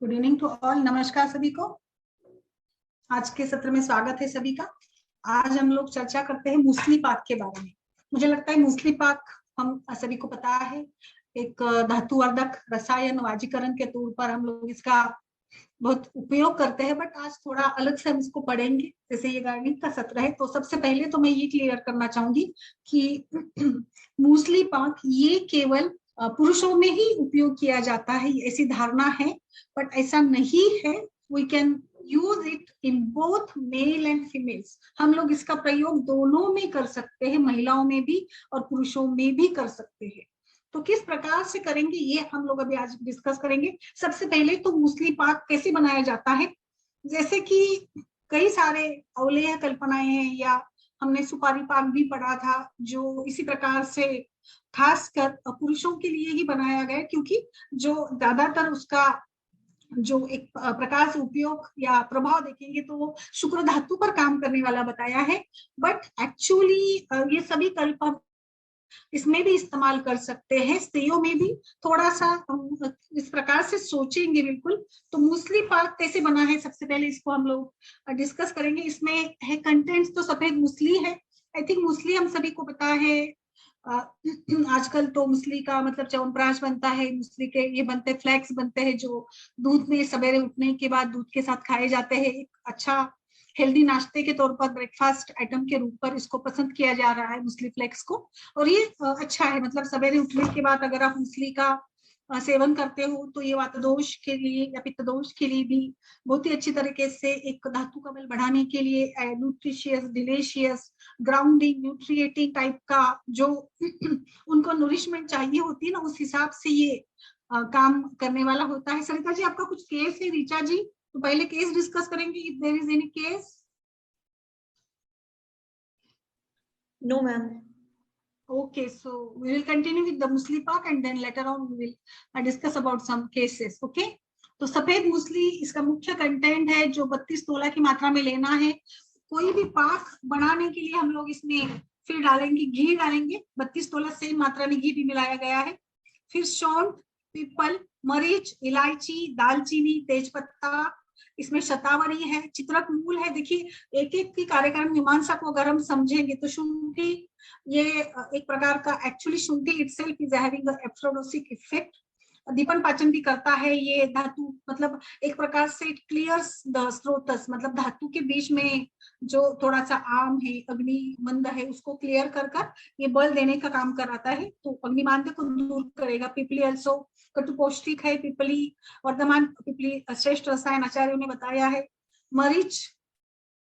Good evening to all. नमस्कार सभी को। आज के सत्र में स्वागत है सभी का। आज हम लोग चर्चा करते हैं मूसली पाक के बारे में। मुझे लगता है मूसली पाक हम सभी को पता है, एक धातुवर्धक रसायन वाजीकरण के तौर पर हम लोग इसका बहुत उपयोग करते हैं। बट आज थोड़ा अलग से हम इसको पढ़ेंगे, जैसे ये गार्डनिंग का सत्र है। तो सबसे पहले तो मैं ये क्लियर करना चाहूंगी कि मूसली पाक ये केवल पुरुषों में ही उपयोग किया जाता है, ऐसी धारणा है, बट ऐसा नहीं है। We can use it in both male and females. हम लोग इसका प्रयोग दोनों में कर सकते हैं, महिलाओं में भी और पुरुषों में भी कर सकते हैं। तो किस प्रकार से करेंगे ये हम लोग अभी आज डिस्कस करेंगे। सबसे पहले तो मूसली पाक कैसे बनाया जाता है, जैसे कि कई सारे अवलेह कल्पनाएं हैं, या हमने सुपारी पाक भी पढ़ा था जो इसी प्रकार से खासकर पुरुषों के लिए ही बनाया गया, क्योंकि जो ज्यादातर उसका जो एक प्रकार से उपयोग या प्रभाव देखेंगे तो वो शुक्र धातु पर काम करने वाला बताया है। बट एक्चुअली ये सभी कल्प हम इसमें भी इस्तेमाल कर सकते हैं, स्त्रियों में भी। थोड़ा सा हम इस प्रकार से सोचेंगे बिल्कुल। तो मूसली पाक कैसे बना है, सबसे पहले इसको हम लोग डिस्कस करेंगे। इसमें है कंटेंट्स तो सफेद मूसली है। आई थिंक मूसली हम सभी को पता है। आजकल तो मूसली का मतलब च्यवनप्राश बनता है, मूसली के ये बनते फ्लैक्स बनते हैं जो दूध में सवेरे उठने के बाद दूध के साथ खाए जाते हैं। एक अच्छा हेल्दी नाश्ते के तौर पर, ब्रेकफास्ट आइटम के रूप पर इसको पसंद किया जा रहा है मूसली फ्लेक्स को। और ये अच्छा है, मतलब सवेरे उठने के बाद अगर आप मूसली का सेवन करते हो तो ये वात दोष के लिए या पित्त दोष के लिए भी बहुत ही अच्छी तरीके से, एक धातु का बल बढ़ाने के लिए, न्यूट्रिशियस, डिलीशियस, ग्राउंडिंग, न्यूट्रिएटिंग टाइप का जो उनको नरिशमेंट चाहिए होती है ना, उस हिसाब से ये काम करने वाला होता है। सरिता जी आपका कुछ केस है? रीचा जी तो पहले केस डिस्कस करेंगे, if there is any case. No, ma'am. Okay, so we will continue with the musli pak and then later on we will discuss about some cases. Okay, तो सफेद मूसली इसका मुख्य कंटेंट है जो 32 तोला की मात्रा में लेना है। कोई भी पाक बनाने के लिए हम लोग इसमें फिर डालेंगे घी, डालेंगे 32 तोला सेम मात्रा में घी भी मिलाया गया है। फिर सौंठ, पीपल, मरीच, इलायची, दालचीनी, तेजपत्ता, इसमें शतावरी है, चित्रक मूल है। देखिए एक एक की कार्यक्रम मीमांसा को अगर हम समझेंगे तो शुंठी, ये एक प्रकार का actually shunthi itself is having a aphrodisiac effect. दीपन पाचन भी करता है ये धातु, मतलब एक प्रकार से इट क्लियर्स द स्रोतस, मतलब धातु के बीच में जो थोड़ा सा आम है, अग्नि मंद है, उसको क्लियर कर कर ये बल देने का काम कराता है, तो अग्निमांद्य को दूर करेगा। पिपली अल्सो कटु पौष्टिक है। पिपली वर्धमान, पिपली श्रेष्ठ रसायन आचार्यों ने बताया है। मरीच,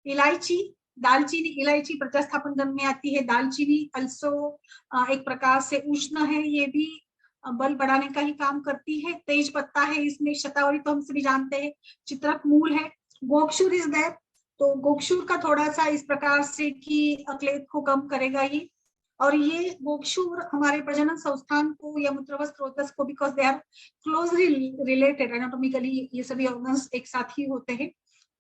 इलायची, दालचीनी, इलायची प्रजास्थापन दल में आती है। दालचीनी अल्सो एक प्रकार से उष्ण है, ये भी बल बढ़ाने का ही काम करती है। तेज पत्ता है इसमें, शतावरी तो हम सभी जानते हैं। चित्रक मूल है। गोक्षुर इज देयर, तो गोक्षुर का थोड़ा सा इस प्रकार से कि अक्लेद को कम करेगा ये। और ये गोक्षुर हमारे प्रजनन संस्थान को या मूत्रवस स्रोतस को, because they are closely related anatomically, ये सभी ऑर्गन्स एक साथ ही होते हैं,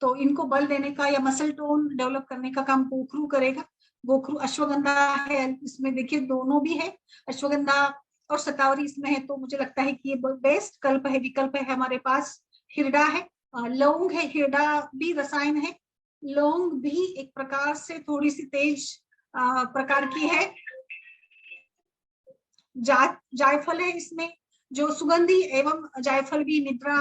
तो इनको बल देने का या मसल टोन डेवलप करने का काम गोखरू करेगा। गोखरू अश्वगंधा है, इसमें देखिए दोनों भी है, अश्वगंधा और शतावरी इसमें है। तो मुझे लगता है कि ये बेस्ट कल्प है, विकल्प है हमारे पास। हिरडा है, लौंग है, हिरडा भी रसायन है। लौंग भी एक प्रकार से थोड़ी सी तेज प्रकार की है। जायफल है इसमें, जो सुगंधी एवं जायफल भी निद्रा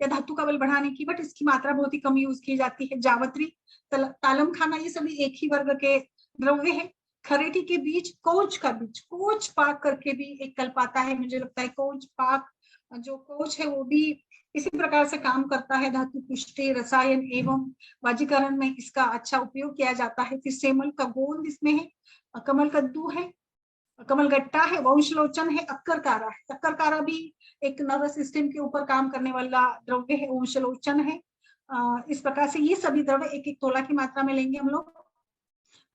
या धातु का बल बढ़ाने की, बट इसकी मात्रा बहुत ही कम यूज की जाती है। जावत्री, तालम खाना, ये सभी एक ही वर्ग के द्रव्य है। खरेटी के बीज, कोच का बीज, कोच पाक करके भी एक कल्प आता है। मुझे लगता है कोच पाक, जो कोच है वो भी इसी प्रकार से काम करता है। धातु पुष्टि, रसायन एवं वाजीकरण में इसका अच्छा उपयोग किया जाता है। फिर सेमल का गोंद इसमें है। कमल कद्दू है, कमलगट्टा है, वंशलोचन है, अक्करकारा है। अक्करकारा भी एक नर्वस सिस्टम के ऊपर काम करने वाला द्रव्य है। वंशलोचन है। इस प्रकार से ये सभी द्रव्य एक एक तोला की मात्रा में लेंगे हम लोग।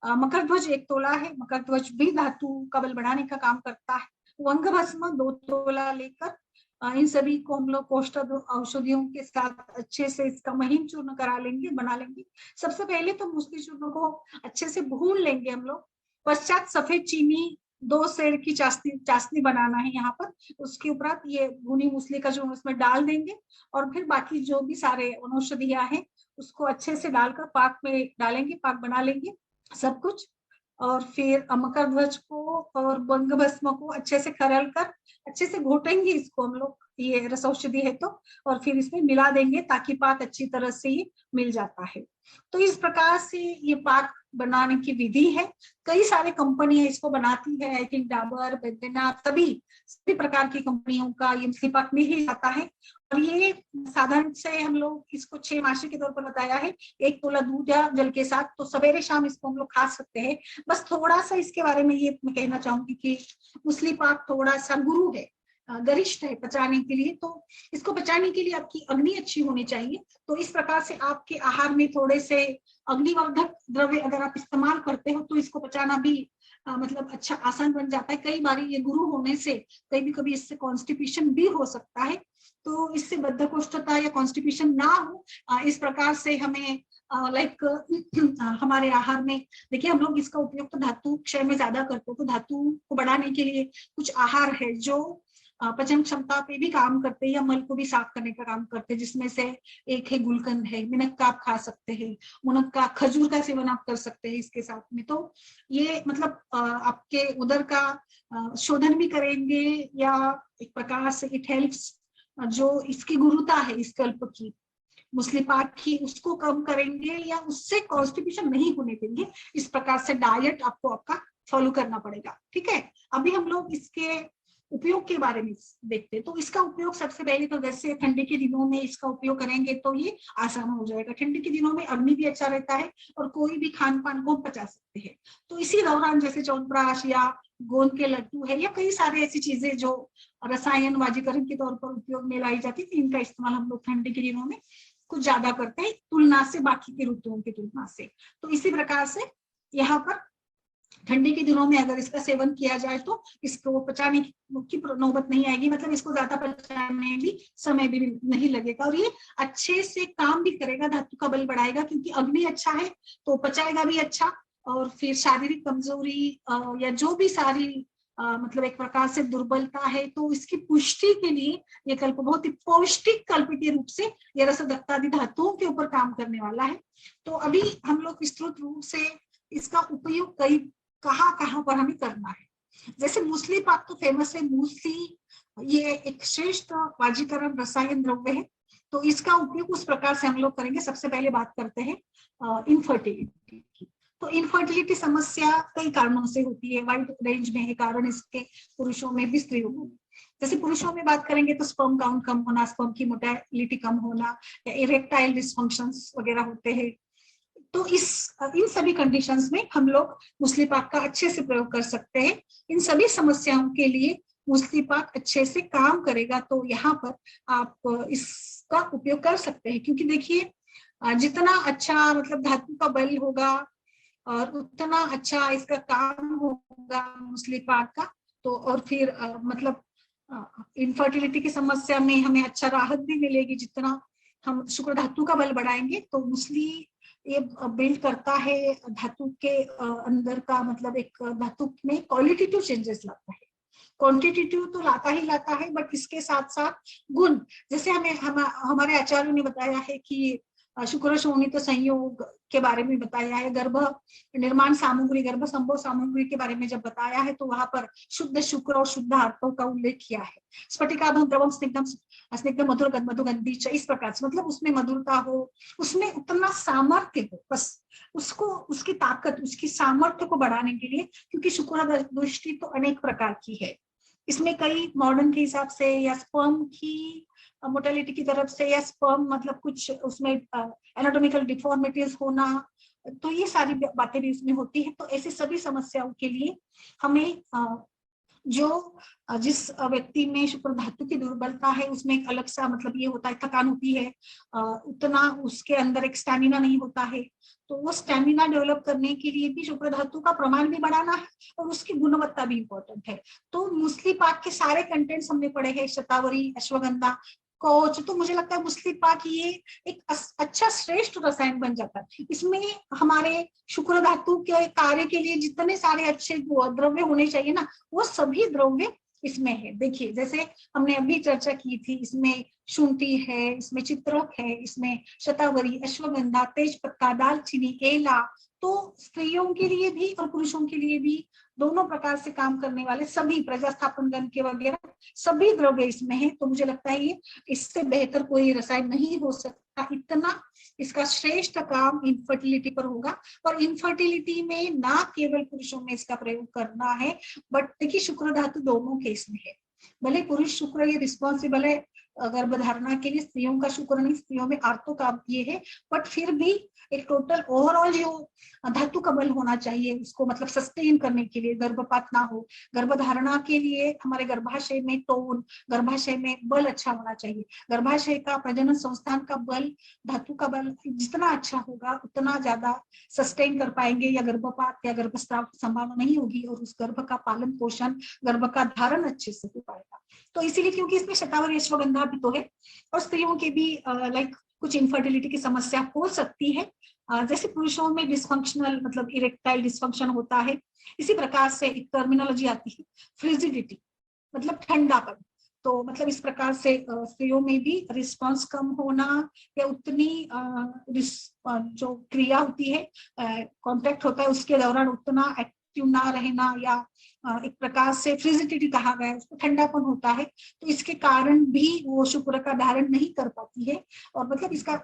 मकर ध्वज 1 तोला है। मकर ध्वज भी धातु का बल बढ़ाने का काम करता है। वंग भस्म 2 तोला लेकर इन सभी को हम लोग कोष्ठक औषधियों के साथ अच्छे से इसका महीन चूर्ण करा लेंगे, बना लेंगे। सबसे पहले तो मूसली चूर्ण को अच्छे से भून लेंगे हम लोग। पश्चात सफेद चीनी 2 सेर की चाशनी चाशनी बनाना है यहाँ पर। उसके उपरांत ये भुनी मूसली का जो उसमें डाल देंगे और फिर बाकी जो भी सारे वनौषधियां हैं उसको अच्छे से डालकर पाक में डालेंगे, पाक बना लेंगे सब कुछ। और फिर मकर ध्वज को और बंग भस्म को अच्छे से खरल कर अच्छे से घोटेंगे इसको हम लोग, ये रस औषधि है तो, और फिर इसमें मिला देंगे ताकि पाक अच्छी तरह से ये मिल जाता है। तो इस प्रकार से ये पाक बनाने की विधि है। कई सारे कंपनियां इसको बनाती है, आई थिंक डाबर, बैद्यनाथ, सभी प्रकार की कंपनियों का ये मूसली पाक मिल ही जाता है। और ये साधारण से हम लोग इसको 6 मासे के तौर पर बताया है, 1 तोला दूध या जल के साथ, तो सवेरे शाम इसको हम लोग खा सकते हैं। बस थोड़ा सा इसके बारे में ये मैं कहना चाहूंगी कि मूसली पाक थोड़ा सा गुरु है, गरिष्ठ है पचाने के लिए। तो इसको पचाने के लिए आपकी अग्नि अच्छी होनी चाहिए। तो इस प्रकार से आपके आहार में थोड़े से अग्निवर्धक द्रव्य अगर आप इस्तेमाल करते हो तो इसको पचाना भी मतलब अच्छा आसान बन जाता है। कई बार ये गुरु होने से कभी कभी इससे कॉन्स्टिपेशन भी हो सकता है। तो इससे बद्धकोष्ठता या कॉन्स्टिपेशन ना हो, इस प्रकार से हमें लाइक हमारे आहार में देखिए हम लोग इसका उपयोग तो धातु क्षय में ज्यादा करते हैं। तो धातु को बढ़ाने के लिए कुछ आहार है जो पचन क्षमता पे भी काम करते हैं या मल को भी साफ करने का काम करते हैं, जिसमें से एक है गुलकंद है, मिनक्का आप खा सकते हैं, मुनक्का, खजूर का सेवन आप कर सकते हैं इसके साथ में। तो ये मतलब आपके उदर का शोधन भी करेंगे या एक प्रकार से इट हेल्प्स, जो इसकी गुरुता है इस कल्प की मूसली पाक की उसको कम करेंगे या उससे कॉन्स्टिपेशन नहीं होने देंगे। इस प्रकार से डाइट आपको आपका फॉलो करना पड़ेगा, ठीक है। अभी हम लोग इसके उपयोग के बारे में देखते हैं। तो इसका उपयोग सबसे पहले तो वैसे ठंडी के दिनों में इसका उपयोग करेंगे तो ये आसान हो जाएगा। ठंडी के दिनों में अग्नि भी अच्छा रहता है और कोई भी खान पान को पचा सकते हैं। तो इसी दौरान जैसे च्यवनप्राश या गोंद के लड्डू है या कई सारे ऐसी चीजें जो रसायन वाजीकरण के तौर पर उपयोग में लाई जाती है, इनका इस्तेमाल हम लोग ठंडी के दिनों में कुछ ज्यादा करते हैं तुलना से, बाकी के ऋतुओं की तुलना से। तो इसी प्रकार से यहाँ पर ठंडी के दिनों में अगर इसका सेवन किया जाए तो इसको पचाने की नौबत नहीं आएगी, मतलब इसको ज्यादा पचाने में भी समय भी नहीं लगेगा और ये अच्छे से काम भी करेगा, धातु का बल बढ़ाएगा क्योंकि अग्नि अच्छा है तो पचाएगा भी अच्छा। और फिर शारीरिक कमजोरी या जो भी सारी मतलब एक प्रकार से दुर्बलता है तो इसकी पुष्टि के लिए ये कल्प बहुत ही पौष्टिक कल्प के रूप से ये रसदत्तादि धातुओं के ऊपर काम करने वाला है। तो अभी हम लोग विस्तृत रूप से इसका उपयोग कई कहाँ पर हमें करना है। जैसे मूसली पाक तो फेमस है, मूसली ये एक श्रेष्ठ वाजीकरण रसायन द्रव्य है। तो इसका उपयोग उस प्रकार से हम लोग करेंगे। सबसे पहले बात करते हैं इनफर्टिलिटी की। तो इनफर्टिलिटी समस्या कई कारणों से होती है, वाइड रेंज में है कारण इसके, पुरुषों में भी स्त्रियों में। जैसे पुरुषों में बात करेंगे तो स्पर्म काउंट कम होना, स्पर्म की मोटालिटी कम होना या इरेक्टाइल डिसफंक्शंस वगैरह होते हैं। तो इन सभी कंडीशंस में हम लोग मूसली पाक का अच्छे से प्रयोग कर सकते हैं। इन सभी समस्याओं के लिए मूसली पाक अच्छे से काम करेगा। तो यहाँ पर आप इसका उपयोग कर सकते हैं क्योंकि देखिए जितना अच्छा मतलब धातु का बल होगा और उतना अच्छा इसका काम होगा मूसली पाक का। तो और फिर मतलब इनफर्टिलिटी की समस्या में हमें अच्छा राहत भी मिलेगी। जितना हम शुक्र धातु का बल बढ़ाएंगे तो मूसली ये बिल्ड करता है धातु के अंदर का, मतलब एक धातु में क्वालिटेटिव चेंजेस लाता है। क्वांटिटेटिव तो लाता ही लाता है बट इसके साथ साथ गुण, जैसे हमारे आचार्यों ने बताया है कि शुक्र शोणित संयोग के बारे में बताया है, गर्भ निर्माण सामग्री, गर्भ संभव सामग्री के बारे में जब बताया है तो वहां पर शुद्ध शुक्र और शुद्ध आर्तव का उल्लेख किया है। स्फटिकाभं द्रवम स्निग्धम स्निग्ध मधुर मधुगंधी, इस प्रकार से मतलब उसमें मधुरता हो, उसमें उतना सामर्थ्य हो, बस उसको उसकी ताकत उसकी सामर्थ्य को बढ़ाने के लिए, क्योंकि शुक्र दृष्टि तो अनेक प्रकार की है। इसमें कई मॉडर्न के हिसाब से या स्पर्म की मोर्टेलिटी की तरफ से या स्पर्म मतलब कुछ उसमें एनाटॉमिकल डिफॉर्मिटीज होना, तो ये सारी बातें भी उसमें होती है। तो ऐसी सभी समस्याओं के लिए हमें जो जिस व्यक्ति में शुक्र धातु की दुर्बलता है उसमें एक अलग सा मतलब ये होता है, थकान होती है, उतना उसके अंदर एक स्टैमिना नहीं होता है, तो वो स्टैमिना डेवलप करने के लिए भी शुक्र धातु का प्रमाण भी बढ़ाना है और उसकी गुणवत्ता भी इंपॉर्टेंट है। तो मूसली पाक के सारे कंटेंट्स हमने पढ़े हैं, शतावरी, अश्वगंधा, कोच, तो मुझे लगता है मुस्लिम पाक ये एक अच्छा श्रेष्ठ रसायन बन जाता है। इसमें हमारे शुक्र धातु के कार्य के लिए जितने सारे अच्छे द्रव्य होने चाहिए ना, वो सभी द्रव्य इसमें है। देखिए जैसे हमने अभी चर्चा की थी, इसमें शुंठी है, इसमें चित्रक है, इसमें शतावरी, अश्वगंधा, तेज पत्ता, दालचीनी, एला। तो स्त्रियों के लिए भी और पुरुषों के लिए भी दोनों प्रकार से काम करने वाले सभी प्रजास्थापन गण के वगैरह सभी द्रव्य इसमें है। तो मुझे लगता है ये इससे बेहतर कोई रसायन नहीं हो सकता, इतना इसका श्रेष्ठ काम इनफर्टिलिटी पर होगा। और इनफर्टिलिटी में ना केवल पुरुषों में इसका प्रयोग करना है, बट देखिए शुक्र धातु दोनों केस में है। भले पुरुष शुक्र ये रिस्पॉन्सिबल है गर्भधारणा के लिए, स्त्रियों का शुक्र नहीं, स्त्रियों में आर्तो का ये है, बट फिर भी एक टोटल ओवरऑल जो धातु का बल होना चाहिए उसको मतलब सस्टेन करने के लिए, गर्भपात ना हो, गर्भधारणा के लिए हमारे गर्भाशय में टोन, गर्भाशय में बल अच्छा होना चाहिए। गर्भाशय का प्रजनन संस्थान का बल, धातु का बल जितना अच्छा होगा उतना ज्यादा सस्टेन कर पाएंगे, या गर्भपात या गर्भस्राव की संभावना नहीं होगी, और उस गर्भ का पालन पोषण, गर्भ का धारण अच्छे से हो पाएगा। तो इसीलिए क्योंकि इसमें शतावरी अश्वगंधा भी तो है, और स्त्रियों के भी लाइक कुछ इनफर्टिलिटी की समस्या हो सकती है, जैसे पुरुषों में डिस्फंक्शनल मतलब इरेक्टाइल डिस्फंक्शन होता है, इसी प्रकार से एक टर्मिनोलॉजी आती है फ्रिजिडिटी मतलब ठंडापन। तो मतलब इस प्रकार से स्त्रियों में भी रिस्पांस कम होना, या उतनी जो क्रिया होती है, कांटेक्ट होता है उसके दौरान उतना एक्टिव ना रहना, या एक प्रकार से फ्रिजिडिटी कहा गया है, उसको ठंडापन होता है। तो इसके कारण भी वो शुक्र का धारण नहीं कर पाती है, और मतलब इसका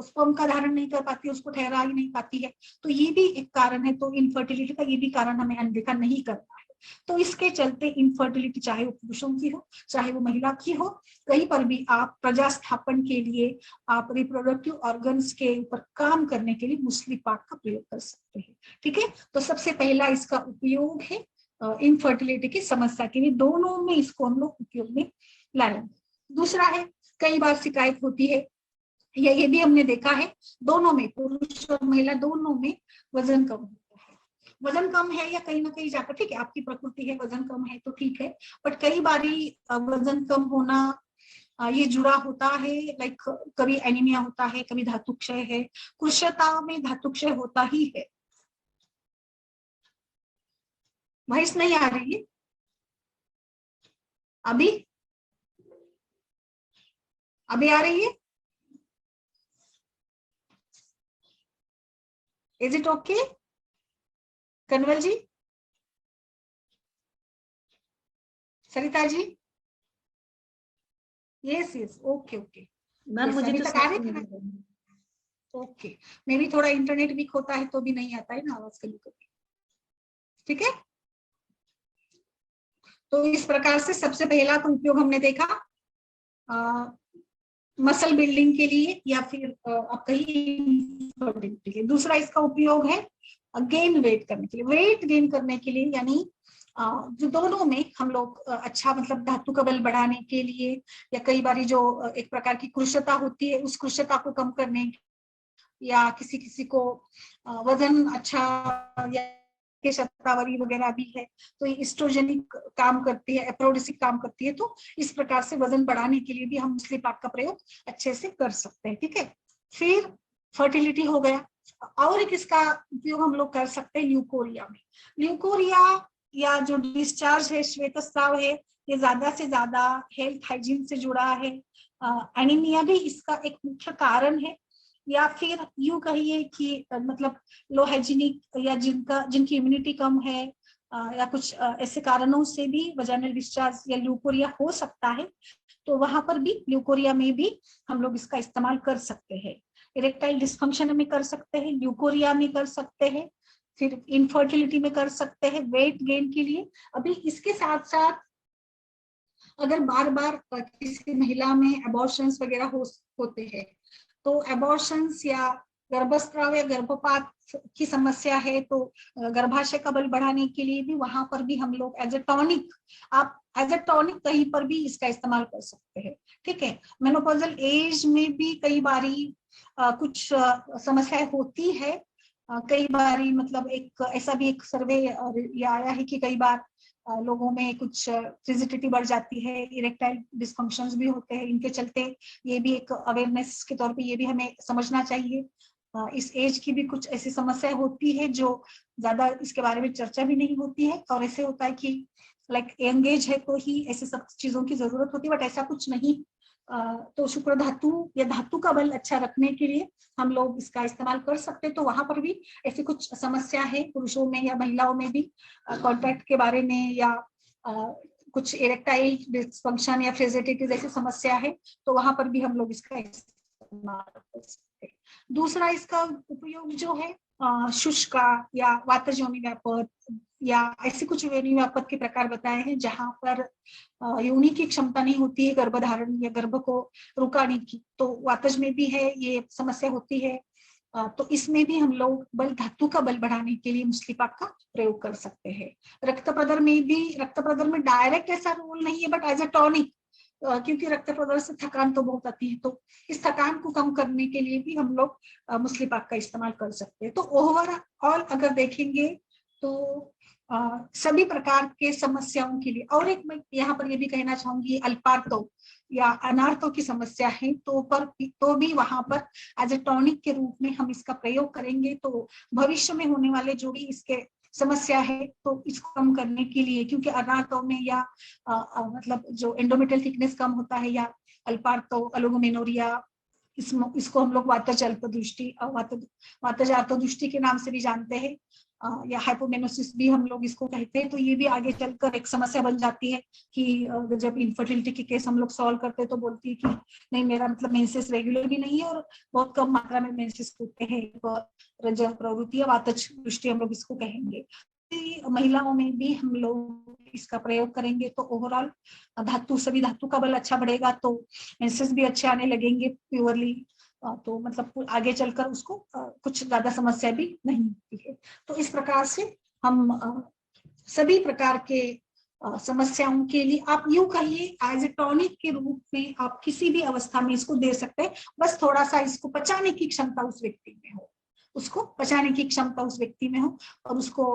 स्पर्म का धारण नहीं कर पाती है, उसको ठहरा ही नहीं पाती है। तो ये भी एक कारण है। तो इनफर्टिलिटी का ये भी कारण हमें अनदेखा नहीं करना है। तो इसके चलते इनफर्टिलिटी चाहे वो पुरुषों की हो चाहे वो महिला की हो, कहीं पर भी आप प्रजास्थापन के लिए, आप रिप्रोडक्टिव ऑर्गन्स के ऊपर काम करने के लिए मुस्लिम पाक का प्रयोग कर सकते हैं। ठीक है, तो सबसे पहला इसका उपयोग है इनफर्टिलिटी की समस्या के लिए, दोनों में इसको हम लोग उपयोग में लाएंगे। दूसरा है, कई बार शिकायत होती है, या ये भी हमने देखा है, दोनों में पुरुष और महिला दोनों में वजन कम होता है। वजन कम है या कहीं ना कहीं जाकर, ठीक है आपकी प्रकृति है वजन कम है तो ठीक है, बट कई बारी वजन कम होना ये जुड़ा होता है, लाइक कभी एनीमिया होता है, कभी धातु क्षय है, कृशता में धातु क्षय होता ही है। वॉइस नहीं आ रही है अभी? अभी आ रही है? Is it okay Kanwal ji, Sarita ji? Yes yes, okay okay ma'am मुझे तो आ रही है। ओके, मे भी थोड़ा इंटरनेट वीक होता है तो भी नहीं आता है ना आवाज कभी कभी। ठीक है, तो इस प्रकार से सबसे पहला तो उपयोग हमने देखा मसल बिल्डिंग के लिए, या फिर आप कहीं। दूसरा इसका उपयोग है गेन वेट करने के लिए, वेट गेन करने के लिए, यानी जो दोनों में हम लोग अच्छा मतलब धातु का बल बढ़ाने के लिए, या कई बार जो एक प्रकार की कृशता होती है उस कृशता को कम करने, या किसी किसी को वजन अच्छा, या के शतावरी वगैरह भी है तो ये एस्ट्रोजेनिक काम करती है, एप्रोडिसिक काम करती है। तो इस प्रकार से वजन बढ़ाने के लिए भी हम मुस्लिम पाक का प्रयोग अच्छे से कर सकते हैं। ठीक है, फिर फर्टिलिटी हो गया, और एक इसका उपयोग हम लोग कर सकते हैं ल्यूकोरिया में। ल्यूकोरिया या जो डिस्चार्ज है, श्वेतस्राव है, ये ज्यादा से ज्यादा हेल्थ हाइजीन से जुड़ा है। एनीमिया भी इसका एक मुख्य कारण है, या फिर यूं कहिए कि मतलब लो हाइजीनिक, या जिनकी इम्यूनिटी कम है, या कुछ ऐसे कारणों से भी वजाइनल डिस्चार्ज या ल्यूकोरिया हो सकता है। तो वहां पर भी ल्यूकोरिया में भी हम लोग इसका इस्तेमाल कर सकते हैं। इरेक्टाइल डिस्फंक्शन में कर सकते हैं, ल्यूकोरिया में कर सकते हैं, फिर इनफर्टिलिटी में कर सकते हैं, वेट गेन के लिए। अभी इसके साथ साथ अगर बार बार किसी महिला में एबॉर्शंस वगैरह होते हैं, तो एबॉर्शंस या गर्भस्राव या गर्भपात की समस्या है, तो गर्भाशय का बल बढ़ाने के लिए भी वहां पर भी हम लोग एज ए टॉनिक, आप एज ए टॉनिक कहीं पर भी इसका इस्तेमाल कर सकते हैं। ठीक है, मेनोपॉजल एज में भी कई बारी कुछ समस्याएं होती है, कई बार मतलब एक ऐसा भी एक सर्वे ये आया है कि कई बार लोगों में कुछ फिजिटिटी बढ़ जाती है, इरेक्टाइल डिस्फंक्शंस भी होते हैं। इनके चलते ये भी एक अवेयरनेस के तौर पे ये भी हमें समझना चाहिए। इस एज की भी कुछ ऐसी समस्या होती है जो ज्यादा इसके बारे में चर्चा भी नहीं होती है, और ऐसे होता है कि लाइक यंग एज है तो ही ऐसे सब चीजों की जरूरत होती है, बट ऐसा कुछ नहीं। तो शुक्र धातु या धातु का बल अच्छा रखने के लिए हम लोग इसका इस्तेमाल कर सकते हैं। तो वहां पर भी ऐसी कुछ समस्या है पुरुषों में या महिलाओं में भी कॉन्ट्रैक्ट के बारे में, या कुछ इरेक्टाइल डिस्फंक्शन या फ्रेजिलिटी जैसी समस्या है, तो वहां पर भी हम लोग इसका इस्तेमाल कर सकते हैं। दूसरा इसका उपयोग जो है शुष्का या वातजोनि व्यापक या ऐसे कुछ योनि व्यापक के प्रकार बताए हैं जहां पर योनि की क्षमता नहीं होती है गर्भधारण या गर्भ को रुकाने की, तो वातज में भी है ये समस्या होती है। तो इसमें भी हम लोग बल धातु का बल बढ़ाने के लिए मुस्लिपाक का प्रयोग कर सकते हैं। रक्त प्रदर में भी, रक्त प्रदर में डायरेक्ट ऐसा रोल नहीं है, बट एज अ टॉनिक, क्योंकि रक्त प्रदर से थकान तो बहुत आती है, तो इस थकान को कम करने के लिए भी हम लोग मुस्लिपाक का इस्तेमाल कर सकते हैं। तो ओवरऑल अगर देखेंगे तो सभी प्रकार के समस्याओं के लिए, और एक मैं यहाँ पर ये भी कहना चाहूंगी, अल्पार्तो या अनार्थों की समस्या है तो भी वहां पर एज ए टॉनिक के रूप में हम इसका प्रयोग करेंगे, तो भविष्य में होने वाले जो भी इसके समस्या है तो इसको कम करने के लिए, क्योंकि अनार्थों में या मतलब जो एंडोमेट्रियल थिकनेस कम होता है या अल्पार्तो, ओलिगोमेनोरिया, इसको हम लोग वातज अल्पदृष्टि, वातज अल्पदृष्टि के नाम से भी जानते हैं, या हाइपोमेनोसिस भी हम लोग इसको कहते हैं। तो ये भी आगे चलकर एक समस्या बन जाती है कि जब इनफर्टिलिटी के केस हम लोग सॉल्व करते हैं तो बोलती है कि नहीं, मेरा मतलब मेंसेस रेगुलर भी नहीं है और बहुत कम मात्रा में मेंसेस होते हैं, रजह प्रवृत्ति या वातज दृष्टि हम लोग इसको कहेंगे। महिलाओं में भी हम लोग इसका प्रयोग करेंगे तो ओवरऑल धातु, सभी धातु का बल अच्छा बढ़ेगा, तो मेंसेस भी अच्छे आने लगेंगे प्योरली, तो मतलब आगे चलकर उसको कुछ ज्यादा समस्या भी नहीं होती है। तो इस प्रकार से हम सभी प्रकार के समस्याओं के लिए आप यूं कहिए एज ए टॉनिक के रूप में आप किसी भी अवस्था में इसको दे सकते हैं। बस थोड़ा सा इसको पचाने की क्षमता उस व्यक्ति में हो, उसको पचाने की क्षमता उस व्यक्ति में हो, और उसको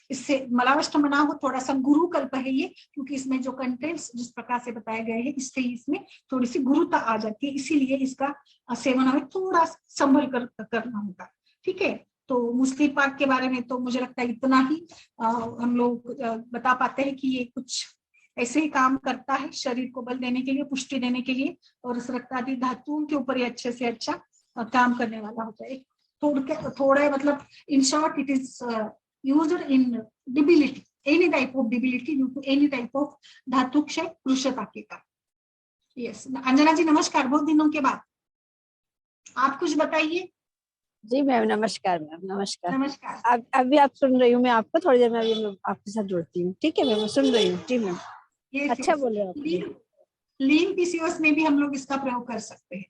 इससे मलावष्ट मना हो। थोड़ा सा गुरुकल्प है ये, क्योंकि इसमें जो कंटेंट्स जिस प्रकार से बताए गए हैं इससे इसमें थोड़ी सी गुरुता आ जाती है, इसीलिए इसका सेवन हमें थोड़ा संभल कर करना होगा। ठीक है, तो मुस्लिपाक के बारे में तो मुझे लगता है इतना ही हम लोग बता पाते हैं कि ये कुछ ऐसे ही काम करता है शरीर को बल देने के लिए, पुष्टि देने के लिए, और इस रक्तादि धातुओं के ऊपर ये अच्छे से अच्छा काम करने वाला होता है। थोड़ा मतलब in short it is used in debility, any type of debility due to any type of dhatu kshaya पुरुषता के कारण। यस, अंजना जी नमस्कार, बहुत दिनों के बाद, आप कुछ बताइए। जी मैम नमस्कार। मैम नमस्कार। नमस्कार। अभी आप सुन रही हूँ, मैं आपको थोड़ी देर में अभी मैं आपके साथ जुड़ती हूँ। ठीक है मैम, मैं सुन रही हूँ। जी मैम, अच्छा बोले आप। लीन पीसीओएस में भी हम लोग इसका प्रयोग कर सकते हैं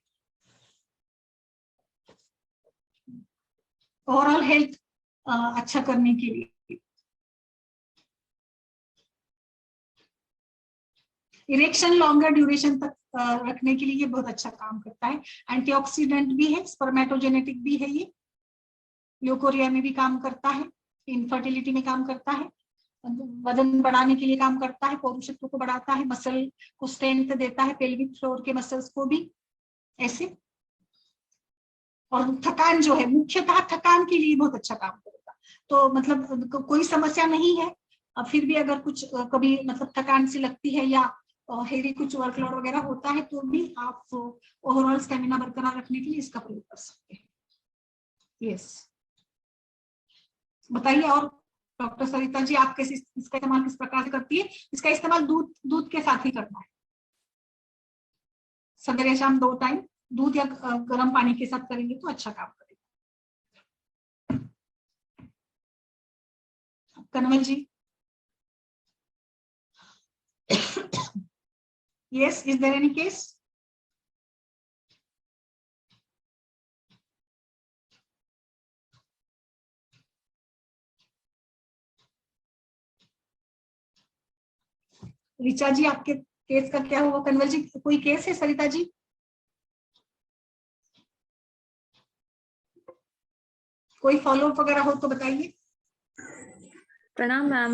ओवरऑल हेल्थ अच्छा करने के लिए। इरेक्शन लॉन्गर ड्यूरेशन तक रखने के लिए ये बहुत अच्छा काम करता है। एंटीऑक्सीडेंट भी है, स्पर्मेटोजेनेटिक भी है, ये ल्यूकोरिया में भी काम करता है, इनफर्टिलिटी में काम करता है, वजन बढ़ाने के लिए काम करता है, पौरुषत्व को बढ़ाता है, मसल को स्ट्रेंथ देता है, पेल्विक फ्लोर के मसल्स को भी ऐसे। और थकान जो है, मुख्यतः थकान के लिए बहुत अच्छा काम करेगा। तो मतलब कोई समस्या नहीं है, फिर भी अगर कुछ कभी मतलब थकान सी लगती है या हेवी कुछ वर्कलोड वगैरह होता है तो भी आप ओवरऑल स्टेमिना बरकरार रखने के लिए इसका प्रयोग कर सकते हैं। यस, बताइए और डॉक्टर सरिता जी, आप कैसे इसका इस्तेमाल किस प्रकार से करती है? इसका इस्तेमाल दूध के साथ ही करना है, सवेरे शाम 2 टाइम दूध या गर्म पानी के साथ करेंगे तो अच्छा काम करेगा। कन्वल जी, yes, is there any case? Richa जी, आपके केस का क्या हुआ? कन्वल जी, कोई केस है? सरिता जी, कोई फॉलोअप वगैरह हो तो बताइए। प्रणाम मैम।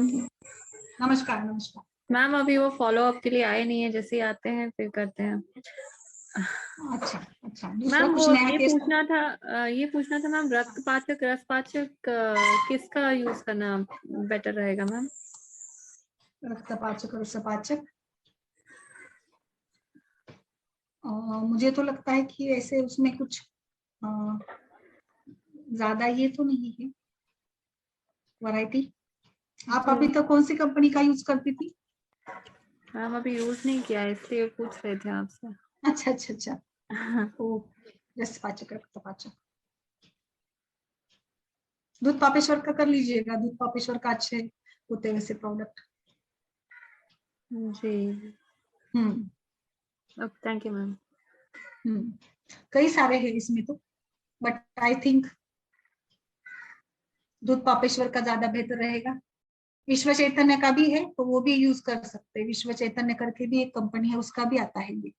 नमस्कार नमस्कार। मैम अभी वो फॉलो अप के लिए आए नहीं है, जैसे ही आते हैं फिर करते हैं। अच्छा अच्छा, दूसरा मैम कुछ वो नया केस? ये पूछना था मैम, रक्तपाचक रसपाचक किसका यूज करना बेटर रहेगा मैम? रक्तपाचक और रसपाचक, मुझे तो लगता है कि ऐसे उसमें कुछ अ, ज्यादा ये तो नहीं है वैरायटी। आप अभी तो कौन सी कंपनी का यूज करती थी? मैम अभी यूज नहीं किया है, इसलिए पूछ रहे थे आपसे। अच्छा अच्छा अच्छा, ओ रसपाचक रक्तपाचक। दूध पापेश्वर का कर लीजिएगा, दूध पापेश्वर का अच्छे होते हैं वैसे प्रोडक्ट। जी हम्म थैंक यू मैम। कई सारे हैं इसमें तो, बट आई थिंक दूध पापेश्वर का ज्यादा बेहतर रहेगा। विश्व चैतन्य का भी है तो वो भी यूज कर सकते हैं, विश्व चैतन्य करके भी एक कंपनी है, उसका भी आता है ये।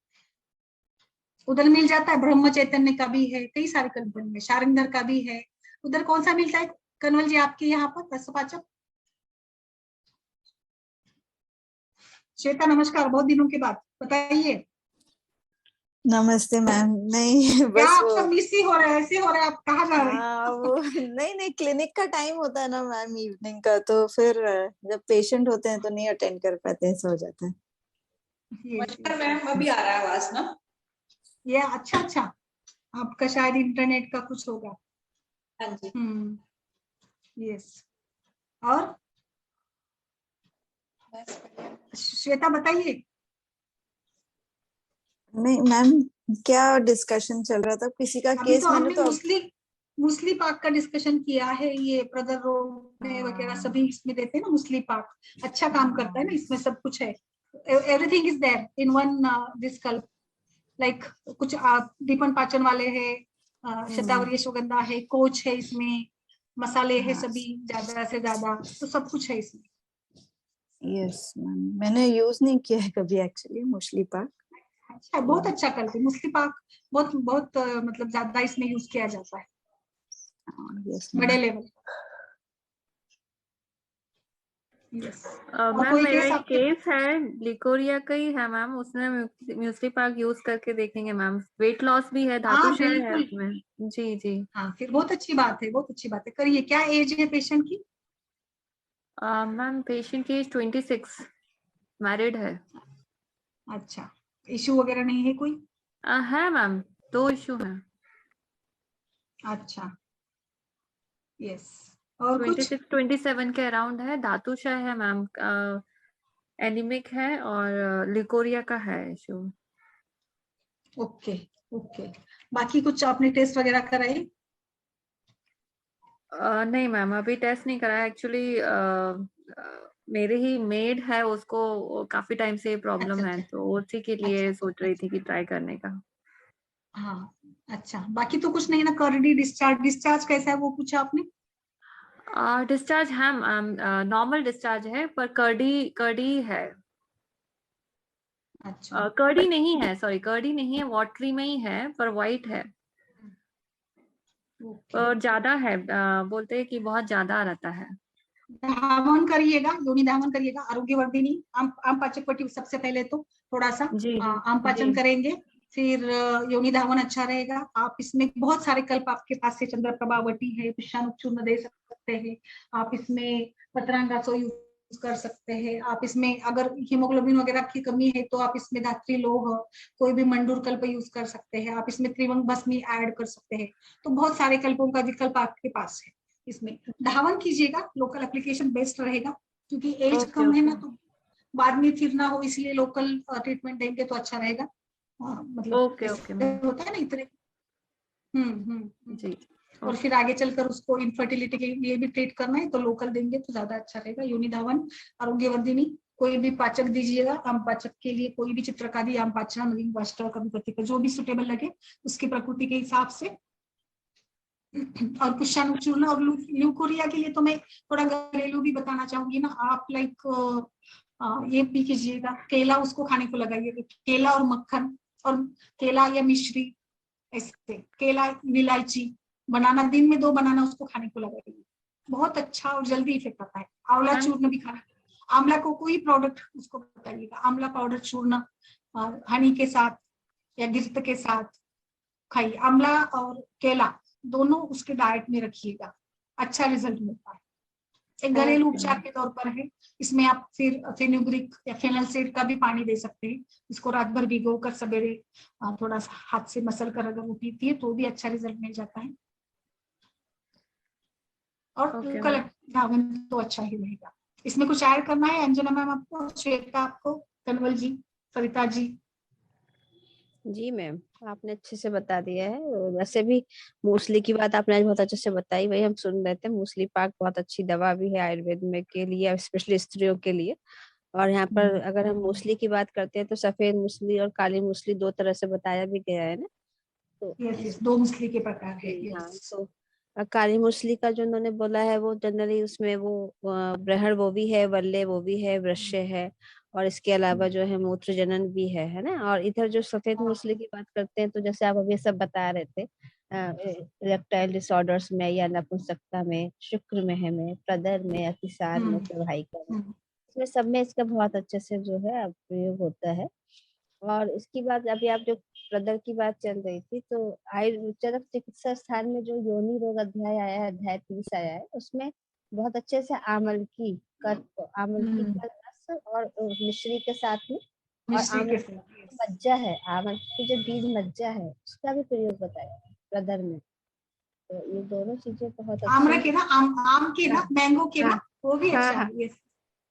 उधर मिल जाता है, ब्रह्म चैतन्य का भी है, कई सारे कंपनी है, शारिंदर का भी है। उधर कौन सा मिलता है कनवल जी आपके यहाँ पर रसपाचक? श्वेता नमस्कार, बहुत दिनों के बाद, बताइए। नमस्ते मैम। नहीं क्या बस आप वो सब मिस ही हो रहे हैं, ऐसे हो रहे हैं, आप कहाँ जा रहे हैं? हाँ वो नहीं नहीं क्लिनिक का टाइम होता है ना मैम, इवनिंग का, तो फिर जब पेशेंट होते हैं तो नहीं अटेंड कर पाते हैं, सो जाते हैं। नमस्कार मैम, अभी आ रहा है आवाज ना? ये अच्छा अच्छा, आपका शायद इंटरनेट का कुछ होगा। हाँ जी। यस। और बस बढ़िया। श्वेता बताइए। नहीं मैम, क्या डिस्कशन चल रहा था? किसी का अभी केस तो मैंने हमने तो मुस्ली पाक का डिस्कशन किया है, ये ब्रदर रोग में वगैरह सभी इसमें देते हैं ना, मुस्ली पाक अच्छा काम करता है ना, इसमें सब कुछ है, everything is there in one this कल्प। लाइक कुछ दीपन पाचन वाले है, शतावरी अश्वगंधा है, कोच है इसमें, मसाले है सभी ज्यादा से ज्यादा, तो सब कुछ है इसमें। यस मैम, मैंने यूज नहीं किया है कभी एक्चुअली मुस्ली पाक। अच्छा, बहुत अच्छा करते हैं मुस्ली पाक, बहुत बहुत मतलब ज्यादा इसमें यूज किया जाता है, यस बड़े मैम। लेवल। यस। और मैम कोई मेरा केस एक आपके? केस है, लिकोरिया का ही है मैम, उसमें म्यूस्ली पाक यूज करके देखेंगे मैम। वेट लॉस भी है, हाँ धातुशय है बिल्कुल, उसमें। जी जी। हाँ फिर बहुत अच्छी बात है, बहुत अच्छी बात है, करिए। क्या एज है पेशेंट की? मैम पेशेंट की एज 26, मैरिड है। अच्छा, इश्यू वगैरह नहीं है कोई? है मैम, 2 इशू है। अच्छा, यस। और कुछ? 26-27 के अराउंड है, धातुशय है मैम, एनीमिक है, और लिकोरिया का है इशू। Okay okay. बाकी कुछ आपने टेस्ट वगैरह कराए? नहीं मैम, अभी टेस्ट नहीं कराया एक्चुअली। मेरे ही मेड है, उसको काफी टाइम से प्रॉब्लम अच्छा है, अच्छा तो उसी के लिए अच्छा सोच रही थी कि ट्राई करने का। हाँ अच्छा, बाकी तो कुछ नहीं ना? कर्डी डिस्चार्ज, डिस्चार्ज कैसा है वो पूछा आपने? डिस्चार्ज है मैम, नॉर्मल डिस्चार्ज है, पर कर्डी कर्डी है। अच्छा कर्डी नहीं है, सॉरी कर्डी नहीं है, वाटरी में ही है, पर वाइट है। ओके। और ज्यादा है, बोलते हैं कि बहुत ज्यादा रहता है। धावन करिएगा, योनि धावन करिएगा, आरोग्यवर्धिनी आम पाचक पट्टी सबसे पहले तो थोड़ा सा जी जी आम पाचन जी। करेंगे, फिर योनि धावन अच्छा रहेगा। आप इसमें बहुत सारे कल्प आपके पास से, चंद्र प्रभावटी है, पुष्पानुक चूर्ण दे सकते हैं आप इसमें, पत्रांगासो यूज कर सकते हैं आप इसमें। अगर हीमोग्लोबिन वगैरह की कमी है तो आप इसमें धात्री लोह, कोई भी मंडूर कल्प यूज कर सकते हैं आप इसमें, त्रिवंग भस्मी ऐड कर सकते हैं। तो बहुत सारे कल्पों का विकल्प आपके पास है इसमें। धावन कीजिएगा, लोकल एप्लीकेशन बेस्ट रहेगा, क्योंकि एज ओके कम है ओके ना, तो बाद में फिर ना हो, इसलिए लोकल ट्रीटमेंट देंगे तो अच्छा रहेगा। मतलब ओके ओके जैसे मैम। होता है ना इतने। जी और फिर आगे चलकर उसको इनफर्टिलिटी के लिए भी ट्रीट करना है तो लोकल देंगे तो ज्यादा अच्छा रहेगा। योनि धावन, आरोग्यवर्धिनी, कोई भी पाचक दीजिएगा, आम पाचक के लिए कोई भी चित्रकारी, आम पाचना, नवीन वास्टर, कविपति का जो भी सुटेबल लगे उसकी प्रकृति के हिसाब से। और पुष्पानुक चूर्ण और ल्यूकोरिया के लिए तो मैं थोड़ा घरेलू भी बताना चाहूंगी ना। आप लाइक ये भी कीजिएगा, केला उसको खाने को लगाइएगा, केला और मक्खन, और केला या मिश्री, ऐसे केला इलायची, बनाना, दिन में 2 बनाना उसको खाने को लगाइए, बहुत अच्छा और जल्दी इफेक्ट आता है। आंवला चूर्ण भी खाना, आंवला को कोई प्रोडक्ट उसको बताइएगा, आंवला पाउडर चूर्ण और हनी के साथ या गिर्त के साथ खाइए। आंवला और केला दोनों उसके डाइट में रखिएगा, अच्छा रिजल्ट मिलता है। एक घरेलू उपचार के तौर पर है। इसमें आप फिर फेनुग्रीक या फेनल सीड का भी पानी दे सकते हैं। इसको रात भर भिगो कर सवेरे थोड़ा सा हाथ से मसल कर अगर वो पीती है तो भी अच्छा रिजल्ट मिल जाता है। और कलेक्ट धावन तो अच्छा ही रहेगा। इसमें कुछ ऐड करना है अंजना मैम आपको, श्वेता आपको, कनवल जी, सरिता जी? जी मैम, आपने अच्छे से बता दिया है। और वैसे भी मूसली की बात आपने आज बहुत अच्छे से बताई, वही हम सुन रहे थे। मूसली पाक बहुत अच्छी दवा भी है आयुर्वेद में के लिए, स्पेशली स्त्रियों के लिए। और यहाँ पर अगर हम मूसली की बात करते हैं तो सफेद मूसली और काली मूसली 2 तरह से बताया भी गया है ना। तो यस, 2 मूसली के प्रकार है। हाँ, तो काली मूसली का जो उन्होंने बोला है वो जनरली उसमें वो ब्रहण वो भी है, वल्ले वो भी है, वृश्य है, और इसके अलावा जो है मूत्र जनन भी है ना। और इधर जो सफेद मूसली की बात करते हैं तो जैसे आप अभी सब बता रहे थे, इरेक्टाइल डिसऑर्डर्स में या नपुंसकता में, शुक्र में, प्रदर में, अतिसार में, प्रवाहिका में, इसमें सब में इसका बहुत अच्छे से जो है प्रयोग होता है। और इसकी बात अभी आप जो प्रदर की बात चल रही थी, तो आयुर्वेद चिकित्सा स्थान में जो योनि रोग अध्याय आया है, अध्याय 30 आया है, उसमें बहुत अच्छे से आमलकी का रस और मिश्री के साथ में, और आमलकी मज्जा है, आमलकी जो बीज मज्जा है उसका भी प्रयोग बताया है प्रदर में। तो ये दोनों चीजें बहुत अच्छी आमरा के ना, आम के ना, मैंगो के ना, वो भी अच्छा है। यस,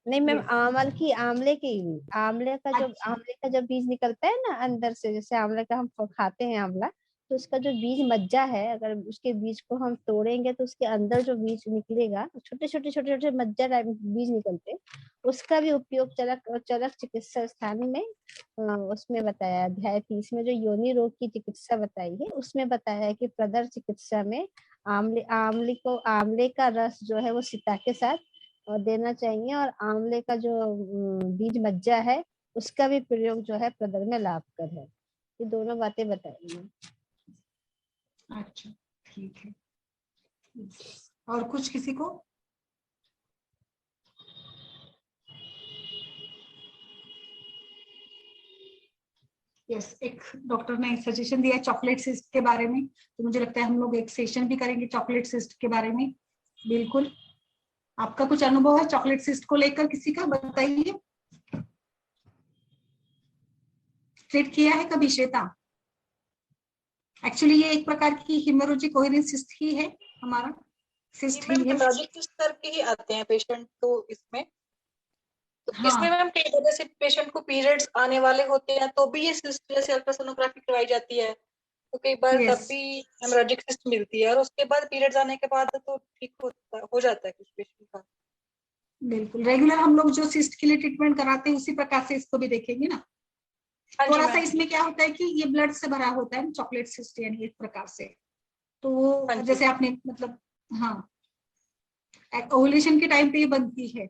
नहीं मैम, आमले की, आमले का जो बीज निकलता है ना अंदर से, जैसे आमले का हम खाते हैं आमला, तो उसका जो बीज मज्जा है, अगर उसके बीज को हम तोड़ेंगे तो उसके अंदर जो बीज निकलेगा, छोटे छोटे छोटे छोटे मज्जा टाइप बीज निकलते हैं, उसका भी उपयोग चरक चिकित्सा स्थान में उसमें बताया, अध्याय 30 में जो योनि रोग की चिकित्सा बताई है उसमें बताया है कि प्रदर चिकित्सा में आमले का रस जो है वो सीता के साथ और देना चाहिए, और आंवले का जो बीज मज्जा है उसका भी प्रयोग जो है प्रदर में लाभकर है। ये दोनों बातें बताई हैं। अच्छा, ठीक है। और कुछ किसी को? यस, एक डॉक्टर ने सजेशन दिया चॉकलेट सिस्ट के बारे में, तो मुझे लगता है हम लोग एक सेशन भी करेंगे चॉकलेट सिस्ट के बारे में। बिल्कुल, आपका कुछ अनुभव है चॉकलेट सिस्ट को लेकर किसी का, बताइए। ट्रीट किया है कभी श्वेता? एक्चुअली ये एक प्रकार की हेमोरेजिक कोहेरेंट सिस्ट ही है, हमारा सिस्ट ही है। हेमोरेजिक सिस्ट करके ही आते हैं पेशेंट तो इसमें, तो हाँ। इसमें मैम कई वजह से पेशेंट को पीरियड्स आने वाले होते हैं तो भी ये सिस्ट जैसे अल्ट्रासोनोग्राफी करवाई जाती है, तो कई बार Yes. तब भी हेमोरेजिक सिस्ट मिलती है, और उसके बाद पीरियड्स आने के बाद तो ठीक हो जाता है कुछ पेशेंट का। बिल्कुल, रेगुलर हम लोग जो सिस्ट के लिए ट्रीटमेंट कराते हैं उसी प्रकार से इसको भी देखेंगे ना। थोड़ा सा इसमें क्या होता है कि ये ब्लड से भरा होता है चॉकलेट सिस्ट, यानी एक प्रकार से, तो वो जैसे आपने मतलब, हाँ, ओवुलेशन के टाइम पे ये बनती है।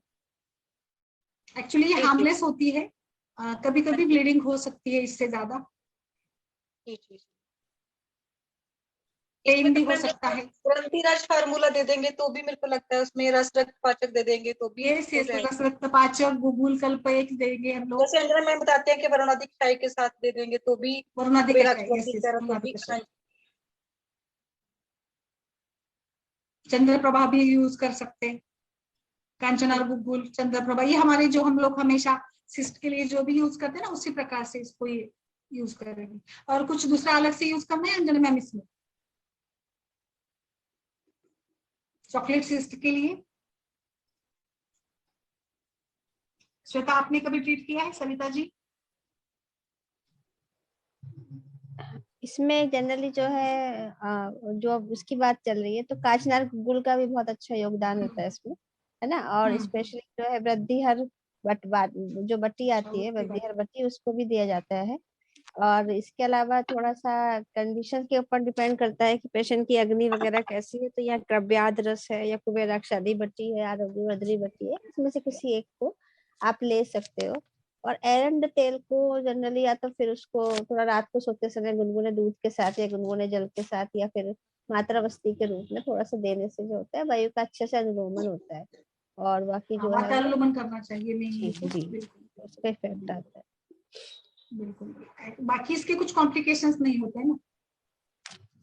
एक्चुअली ये हार्मलेस होती है, कभी कभी ब्लीडिंग हो सकती है इससे ज्यादा, पेन भी हो सकता है। ग्रंथिराज फार्मूला दे देंगे तो भी मेरे को लगता है उसमें रस रक्त पाचक दे देंगे तो भी रस रक्त पाचक, गुगुल कल्प एक देंगे हम लोग, जैसे अंजना मैम बताते हैं कि वरुणाधिक कषाय के साथ दे देंगे तो भी, वरुणाधिक कषाय, चंद्र प्रभा भी यूज कर सकते हैं, कांचनार गुगुल, चंद्र प्रभा, ये हमारे जो हम लोग हमेशा सिस्ट के लिए जो भी यूज करते हैं ना उसी प्रकार से इसको ये यूज करेंगे। और कुछ दूसरा अलग से यूज करना है अंजना मैम इसमें चॉकलेट सिस्ट के लिए? श्वेता, आपने कभी ट्रीट किया है? सविता जी? इसमें जनरली जो है जो इसकी बात चल रही है तो काचनार गुल का भी बहुत अच्छा योगदान होता है इसमें, है ना। और स्पेशली जो है वृद्धिहर जो बट्टी आती है, वृद्धिहर बट्टी, उसको भी दिया जाता है। और इसके अलावा थोड़ा सा कंडीशन के ऊपर डिपेंड करता है कि पेशेंट की अग्नि वगैरह कैसी है, तो यहाँ क्रव्याद रस है या कुबेराक्षादी बट्टी है, आरोग्य वृद्धि बट्टी है, इसमें से किसी एक को आप ले सकते हो। और एरंड तेल को जनरली या तो फिर उसको थोड़ा रात को सोते समय गुनगुने दूध के साथ या गुनगुने जल के साथ, या फिर मात्रा बस्ती के रूप में थोड़ा सा देने से जो होता है वायु का अच्छे से अनुलोमन होता है, और बाकी जो है वो वातानुलोमन करना चाहिए जी नहीं जी बिल्कुल उसका इफेक्ट आता है। बिल्कुल। बाकी इसके कुछ कॉम्प्लिकेशंस नहीं होते हैं ना?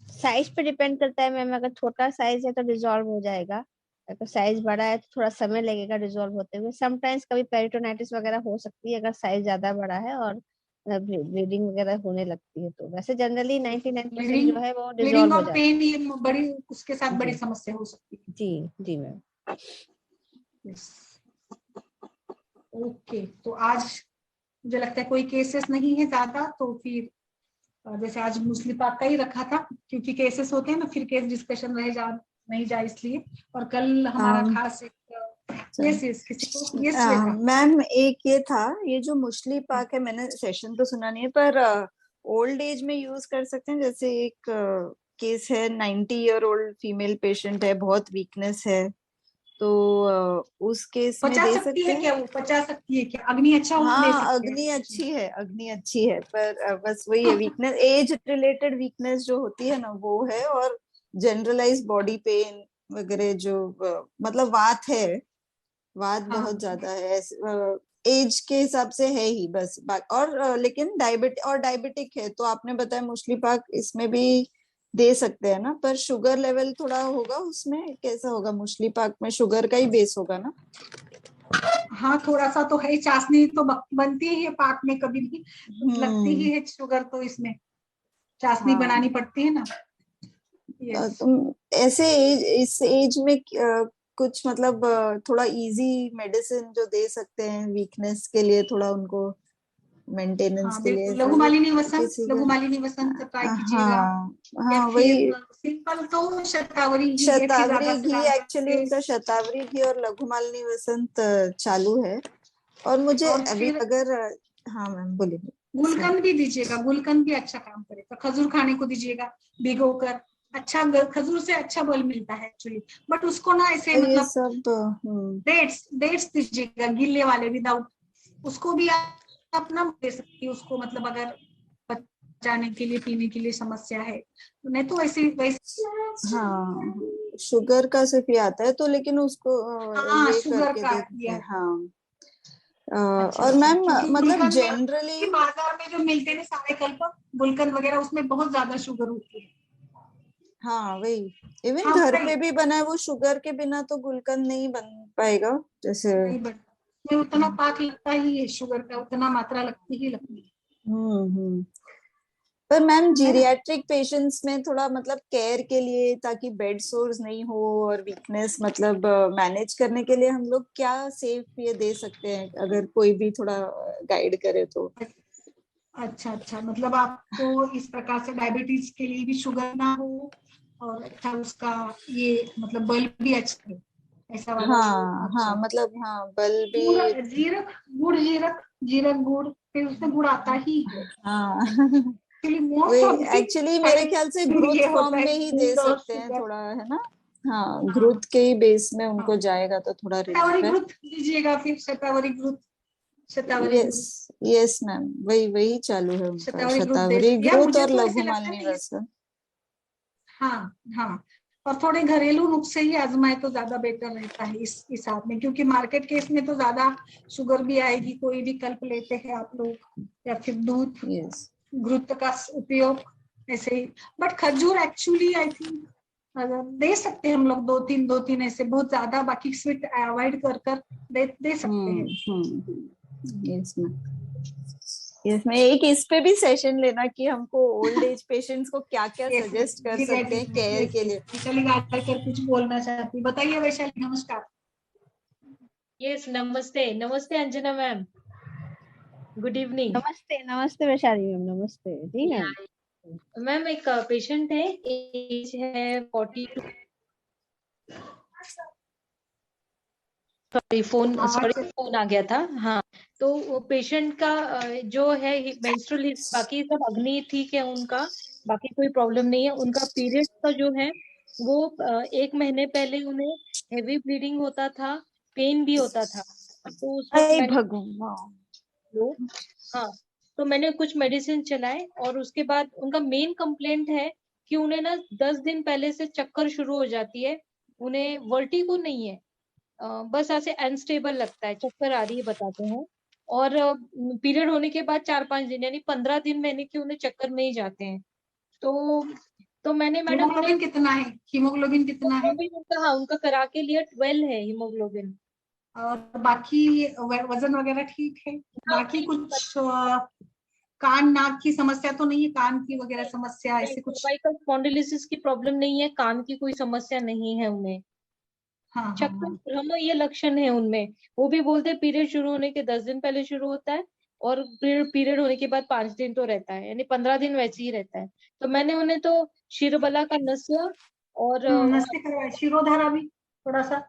साइज पे डिपेंड करता है मैम, अगर छोटा साइज है तो डिजॉल्व हो जाएगा, अगर साइज बड़ा है तो थोड़ा समय लगेगा डिजॉल्व होते हुए। समटाइम्स कभी पेरिटोनाइटिस वगैरह हो सकती है अगर साइज ज्यादा बड़ा है और ब्लीडिंग वगैरह होने लगती है, तो वैसे जनरली 99% ब्लीडिंग जो है वो ब्लीडिंग डिजॉल्व हो और जाता पेन ये बड़ी उसके साथ है। बड़ी जी समस्या हो सकती है। जी जी मैम। ओके, तो आज मुझे लगता है कोई केसेस नहीं है ज्यादा, तो फिर जैसे आज मुस्लिम पाक का ही रखा था क्योंकि केसेस होते हैं ना, फिर केस डिस्कशन रह जा नहीं जाए इसलिए। और कल हमारा खास एक यस किसी को यस श्वेता मैम एक ये था, ये जो मुस्ली पाक है मैंने सेशन तो सुना नहीं है, पर ओल्ड एज में यूज कर सकते हैं। जैसे एक केस है 90 ईयर ओल्ड फीमेल पेशेंट है, बहुत वीकनेस है, तो उस केस में पचा दे सकती सकते है हैं। क्या? वो पचा सकती है क्या? अग्नि अच्छा हो तो दे हाँ सकते हैं। अग्नि अच्छी है, पर बस वही है वीकनेस, एज रिलेटेड वीकनेस जो होती है ना वो है, और जनरलाइज बॉडी पेन वगैरह जो मतलब वात है, वात हाँ बहुत ज्यादा है एज के हिसाब से है ही बस। और लेकिन डायबिटिक है, तो आपने बताया मुस्ली पाक इसमें भी दे सकते हैं ना, पर शुगर लेवल थोड़ा होगा उसमें, कैसा होगा मुस्ली पाक में? शुगर का ही बेस होगा ना? हाँ थोड़ा सा तो है, चाशनी तो बनती ही है पाक में, कभी भी लगती ही है शुगर, तो इसमें चाशनी हाँ बनानी पड़ती है ना। यस तुम ऐसे इस एज में कुछ मतलब थोड़ा इजी मेडिसिन जो दे सकते हैं वीकनेस के लिए, थोड़ा उनको मेंटेनेंस हाँ के लिए, बिल्कुल, ऐसा कुछ किसी लघु का? मालिनी वसन का ट्राई कीजिएगा, हाँ या हाँ वही। फिर सिंपल तो शतावरी घी है, फिर शतावरी ज्यादा से घी, ज्यादा एक्चुअली उनका शतावरी घी और लघु मालिनी वसंत चालू है। और मुझे और अभी फिर अगर हाँ मैम बोलिए। गुलकंद भी दीजिएगा, गुलकंद भी अच्छा काम करेगा। खजूर खाने को दीजिएगा भिगो कर, अच्छा खजूर से अच्छा बल मिलता है एक्चुअली। बट उसको ना ऐसे ये मतलब सब डेट्स दीजिएगा गिल्ले वाले, विदाउट, उसको भी आप ना दे सकती है उसको, मतलब अगर जाने के लिए पीने के लिए समस्या है, नहीं तो वैसे हाँ शुगर का सिर्फ ये आता है तो, लेकिन उसको हाँ ये शुगर करके का देखते किया हैं। है। हाँ अच्छा और अच्छा, मैम क्योंकि मतलब गुलकंद जनरली के बाजार में जो मिलते हैं सारे कल्प गुलकंद वगैरह, उसमें बहुत ज्यादा शुगर होती है। हाँ वही, इवन हाँ घर भाई, पे भी बना है वो, शुगर के बिना तो गुलकंद नहीं बन पाएगा जैसे। नहीं बनता, उसमें उतना पाक लगता ही है, शुगर का उतना मात्रा लगती ही लगती है। हम्म। पर मैम है ना? जीरियाट्रिक पेशेंट्स में थोड़ा मतलब केयर के लिए, ताकि बेड सोर्स नहीं हो और वीकनेस मतलब मैनेज करने के लिए हम लोग क्या सेफ ये दे सकते हैं, अगर कोई भी थोड़ा गाइड करे तो? अच्छा अच्छा, मतलब आपको इस प्रकार से डायबिटीज के लिए भी शुगर ना हो, और अच्छा उसका ये मतलब बल्ब भी अच्छा है, ऐसा वाला। हाँ हाँ अच्छा, मतलब हाँ बल गुड़ भी। जीरक गुड़ जीरक जीरक गुड़, फिर उसमें गुड़ आता ही है हाँ एक्चुअली। मोस्ट वही, ऑफ दी एक्चुअली मेरे ख्याल से टाइम ग्रोथ ये फॉर्म होता है में ही दे गुड़ और सकते हैं शुगर। थोड़ा, है ना? हाँ हाँ ग्रोथ के ही बेस में उनको हाँ, जाएगा तो थोड़ा शतावरी रिलीफ है। ग्रुप दीजिएगा, फिर शतावरी यस ग्रुप यस मैम, वही वही चालू है उनका, शतावरी ग्रुप दे शतावरी दिया। ग्रोथ मुझे और तो ऐसे लघु लगता है मालिनी ना ये, वसन। हाँ हाँ, और थोड़े घरेलू नुस्खे ही आजमाए तो ज्यादा बेटर रहता है इस हिसाब में, क्योंकि मार्केट केस में तो ज्यादा शुगर भी आएगी। कोई भी कल्प लेते हैं आप लोग, या फिर दूध यस घृत का उपयोग ऐसे ही। बट खजूर एक्चुअली आई थिंक दे सकते हैं हम लोग, दो तीन ऐसे, बहुत ज्यादा बाकी स्वीट अवॉइड कर दे सकते हैं। Yes ma'am. यस मैं एक इस पे भी सेशन लेना कि हमको ओल्ड एज पेशेंट्स को क्या क्या यस सजेस्ट कर सकते हैं जीरियाट्रिक में, केयर यस के यस, लिए। वैशाली गायकर कुछ बोलना चाहती, बताइए वैशाली। नमस्कार। यस नमस्ते नमस्ते अंजना मैम, गुड इवनिंग। नमस्ते नमस्ते वैशाली मैम, नमस्ते जी मैम। मैम एक पेशेंट है, एज है 42, आवाज फोन आ गया था। हाँ तो वो पेशेंट का जो है मेंस्ट्रुअल, बाकी सब अग्नि ठीक है उनका, बाकी कोई प्रॉब्लम नहीं है। उनका पीरियड का जो है वो 1 महीने पहले उन्हें हेवी ब्लीडिंग होता था, पेन भी होता था। तो उस वक्त हे मैंने भगवान। हाँ तो मैंने कुछ मेडिसिन चलाए, और उसके बाद उनका मेन कंप्लेंट है कि उन्हें ना 10 दिन पहले से चक्कर शुरू हो जाती है। उन्हें वर्टिगो नहीं है, बस ऐसे अनस्टेबल लगता है, चक्कर आ रही है बताते हैं। और पीरियड होने के बाद 4-5 दिन यानी 15 दिन मैंने कि उन्हें चक्कर नहीं जाते हैं। तो मैंने मैडम उन्हें हीमोग्लोबिन कितना है? हीमोग्लोबिन कितना है? हीमोग्लोबिन उनका, हाँ उनका करा के लिया 12 है हीमोग्लोबिन। और बाकी वजन वगैरह ठीक है? बाकी कुछ कान नाक की समस्या तो नहीं है? कान की वगैरह समस्या ऐसे कुछ? सर्वाइकल स्पॉन्डिलोसिस की प्रॉब्लम नहीं है, कान की कोई समस्या नहीं है उन्हें। हाँ हाँ चक्कर हाँ। भ्रम ये लक्षण है उनमें। वो भी बोलते हैं पीरियड शुरू होने के 10 दिन पहले शुरू होता है और पीरियड होने के बाद 5 दिन तो रहता है, यानी 15 दिन वैसे ही रहता है। तो मैंने उन्हें तो शिरोबला का नस्य और नमस्ते करवाए, शिरोधारा भी थोड़ा सा।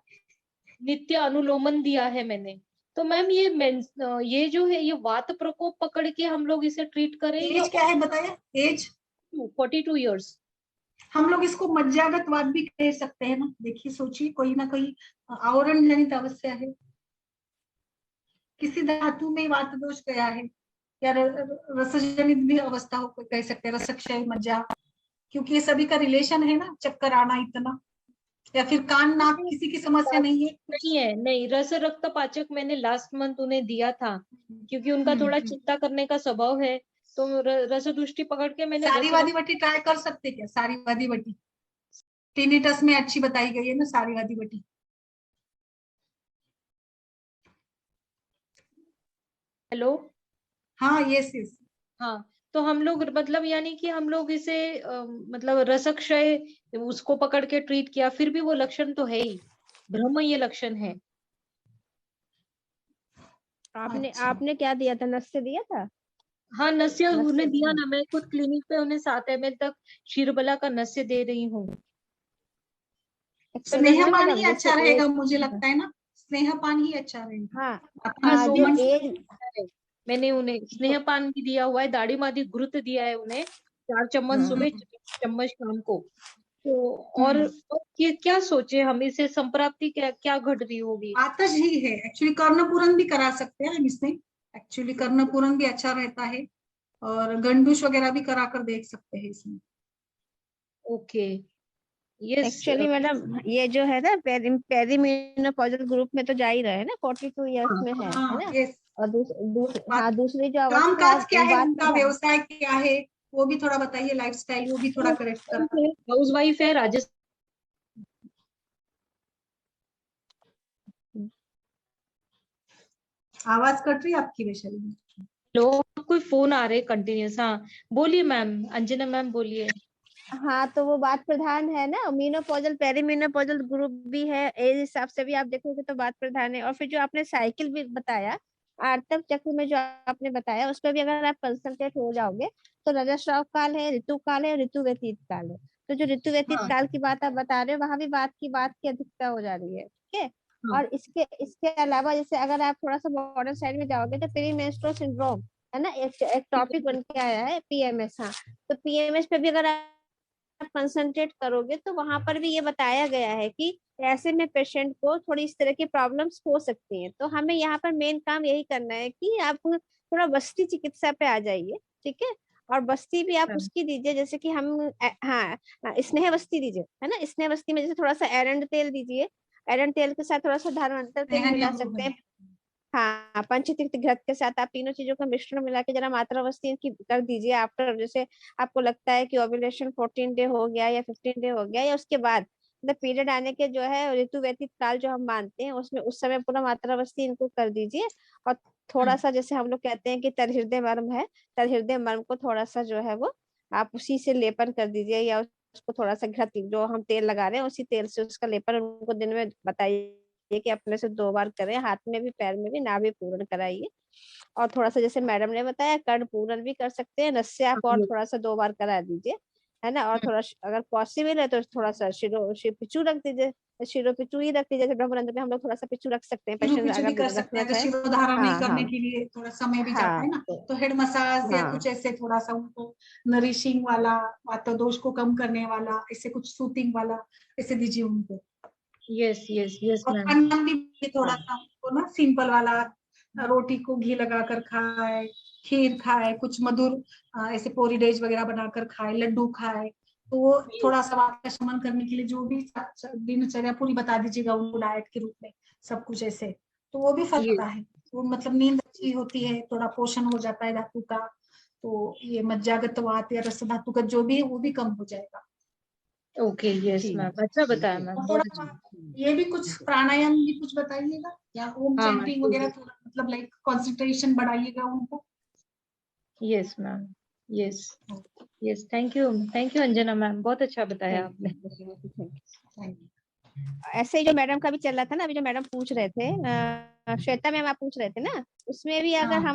नित्य अनुलोमन दिया है मैंने। तो मैम ये जो है ये वात प्रकोप पकड़ के हम लोग इसे ट्रीट करें या एज क्या है बताया? Age 42 years? हम लोग इसको मज्जागत वात भी कह सकते हैं ना। देखिए सोचिए, कोई ना कोई आवरण जनित अवस्था है, किसी धातु में वात दोष गया है, या रसजनित भी अवस्था हो, कह सकते हैं रसक्षय मज्जा, क्योंकि ये सभी का रिलेशन है ना, चक्कर आना इतना। या फिर कान नाक किसी की समस्या नहीं है? नहीं है, नहीं। रस रक्त पाचक मैंने लास्ट मंथ उन्हें दिया था, क्योंकि उनका थोड़ा चिंता करने का स्वभाव है। तो रस दृष्टि पकड़ के मैंने सारी वादी वटी ट्राई कर सकते क्या? सारी वादी वटी टिनिटस में अच्छी बताई गई है ना, सारी वादी वटी। हेलो, हाँ यस यस। हाँ। तो हम लोग मतलब यानी कि हम लोग इसे मतलब रसक्षय उसको पकड़ के ट्रीट किया, फिर भी वो लक्षण तो है ही, भ्रम ये लक्षण है। आपने अच्छा। आपने क्या दिया था? नस्य दिया था? हाँ, नस्य नस्य उन्हें दिया दिया। ना, मैं खुद क्लिनिक पे उन्हें 7 ml तक शिरबला का नस्य दे रही हूँ। एक्चुअली स्नेह ना पान मैडम ही जैसे अच्छा रहेगा, एज, मुझे लगता है ना, स्नेह पान ही अच्छा रहेगा। हाँ अपना हाँ, जो रोमन एज, मैंने उन्हें स्नेह पान भी दिया हुआ है, दाढ़ी मादी घृत दिया है उन्हें, 4 चम्मच सुबह, 4 चम्मच शाम को। तो और ये क्या सोचे हम, इसे संप्राप्ति क्या क्या घट रही होगी? आतश ही है एक्चुअली। कर्णपूरन भी करा सकते हैं हम इसमें, एक्चुअली कर्णपूरन भी अच्छा रहता है, और गंडूश वगैरह भी करा कर देख सकते हैं इसमें। Okay, yes. एक्चुअली मैडम ये जो है ना पेरीमेनोपॉजल ग्रुप में तो जा ही रहे हैं ना, 42 ईयर्स में है हाँ ना। यस। और हाँ दूसरी जो काम अवस्था है काज क्या है बात उनका, व्यवसाय क्या है, वो भी थोड़ा बताइए, लाइफस्टाइल वो भी थोड़ा करेक्ट करा। हाउस वाइफ है, राजस्थान। आवाज कट रही है आपकी वैशाली में। लोग कोई फोन आ रहे कंटिन्यूस। हाँ बोलिए मैम, अंजना मैम बोलिए। हाँ तो वो बात प्रधान है ना, मीनोपॉजल पेरीमेनोपॉजल ग्रुप भी है, एज हिसाब से भी आप देखोगे तो बात प्रधान है। और फिर जो आपने साइकिल भी बताया, आर्तव चक्र में जो आपने बताया, उस पर भी अगर आप कंसंट्रेट हो जाओगे तो रजस्राव काल है, ऋतु काल है, ऋतु व्यतीत काल है। तो जो ऋतु व्यतीत हाँ, काल की बात आप बता रहे हो, वहां भी बात की अधिकता हो जा रही है, ठीक है। हाँ, और इसके अलावा जैसे अगर आप थोड़ा सा मॉडर्न साइड में जाओगे तो पेरीमेंस्ट्रुअल सिंड्रोम है ना, एक टॉपिक बन के आया है, पीएमएस। हाँ, तो पीएमएस पे भी अगर आप कंसंट्रेट करोगे तो वहां पर भी ये बताया गया है कि ऐसे में पेशेंट को थोड़ी इस तरह की प्रॉब्लम्स हो सकती हैं। तो हमें यहाँ पर मेन काम यही करना है कि आप थोड़ा बस्ती चिकित्सा पे आ जाइए, ठीक है। और बस्ती भी आप हाँ, उसकी दीजिए, जैसे कि हम हाँ, स्नेह बस्ती दीजिए, है ना। स्नेह बस्ती में जैसे थोड़ा सा एरंड तेल दीजिए, एरंड तेल के साथ थोड़ा सा धारवंतर तेल मिला सकते हैं। हाँ, पंचतीर्थ घृत के साथ आप तीनों चीजों का मिश्रण मिला के जरा मात्रावस्थी इनकी कर दीजिए। आफ्टर जैसे आपको लगता है कि ओव्यूलेशन 14 डे हो गया या 15 डे हो गया, या उसके बाद मतलब पीरियड आने के जो है ऋतु व्यतीत काल जो हम मानते हैं, उसमें उस समय पूरा मात्रावस्थी इनको कर दीजिए। और थोड़ा सा जैसे हम लोग कहते हैं कि तरहृदय मर्म है, तरहृदय मर्म को थोड़ा सा जो है वो आप उसी से लेपन कर दीजिए, या उसको थोड़ा सा घृत जो हम तेल लगा रहे हैं उसी तेल से उसका लेपन उनको दिन में बताइए कि अपने से 2 बार करें, हाथ में भी पैर में भी, नाभि पूर्ण कराइए। और थोड़ा सा जैसे मैडम ने बताया कर्ण पूर्ण भी कर सकते हैं, नस्य आप और थोड़ा सा 2 बार करा दीजिए, है ना। और थोड़ा अगर पॉसिबल है तो थोड़ा सा पिचू रख दीजिए, शिरो पिचू ही रख दीजिए। जैसे ब्रह्मानंद में हम लोग थोड़ा सा पिचू रख सकते हैं, शिरो पेशेंट पिचू भी अगर कर सकते रखना हैं, अगर चाहे। शिरोधारा नहीं हाँ करने हाँ के लिए थोड़ा समय भी जाता है हाँ ना, तो हेड मसाज या हाँ कुछ ऐसे थोड़ा सा उनको नरिशिंग वाला, वातदोष को कम करने वाला, ऐसे कुछ सूथिंग वाला ऐसे दीजिए उनको। यस यस यस और मैम। खाना भी थोड़ा हाँ सा उनको ना सिंपल वाला, रोटी को घी लगाकर खाए, खीर खाए, कुछ मधुर ऐसे पोरीडेज वगैरह बनाकर खाए, लड्डू खाए, तो वो थोड़ा सा वात का शमन करने के लिए जो भी दिनचर्या पूरी बता दीजिएगा उनको डाइट के रूप में, सब कुछ ऐसे, तो वो भी फर्क ये पड़ता है। वो मतलब नींद अच्छी होती है, थोड़ा पोषण हो जाता है धातु का, तो ये मज्जागत वात या रस धातु का जो भी है वो भी कम हो जाएगा। ओके, यस जी मैम, अच्छा बताया मैम, और बहुत थोड़ा अच्छा। ये भी कुछ प्राणायाम भी कुछ बताइएगा, या ओम हाँ चैंटिंग वगैरह, थोड़ा मतलब लाइक कंसंट्रेशन बढ़ाइएगा उनको। Yes ma'am, yes yes, thank you Anjana ma'am, बहुत अच्छा बताया आपने। Thank you. ऐसे ही जो मैडम का भी चल रहा था ना, अभी जो मैडम पूछ रहे थे, श्वेता मैम आप पूछ रहे थे ना, उसमें भी अगर हाँ।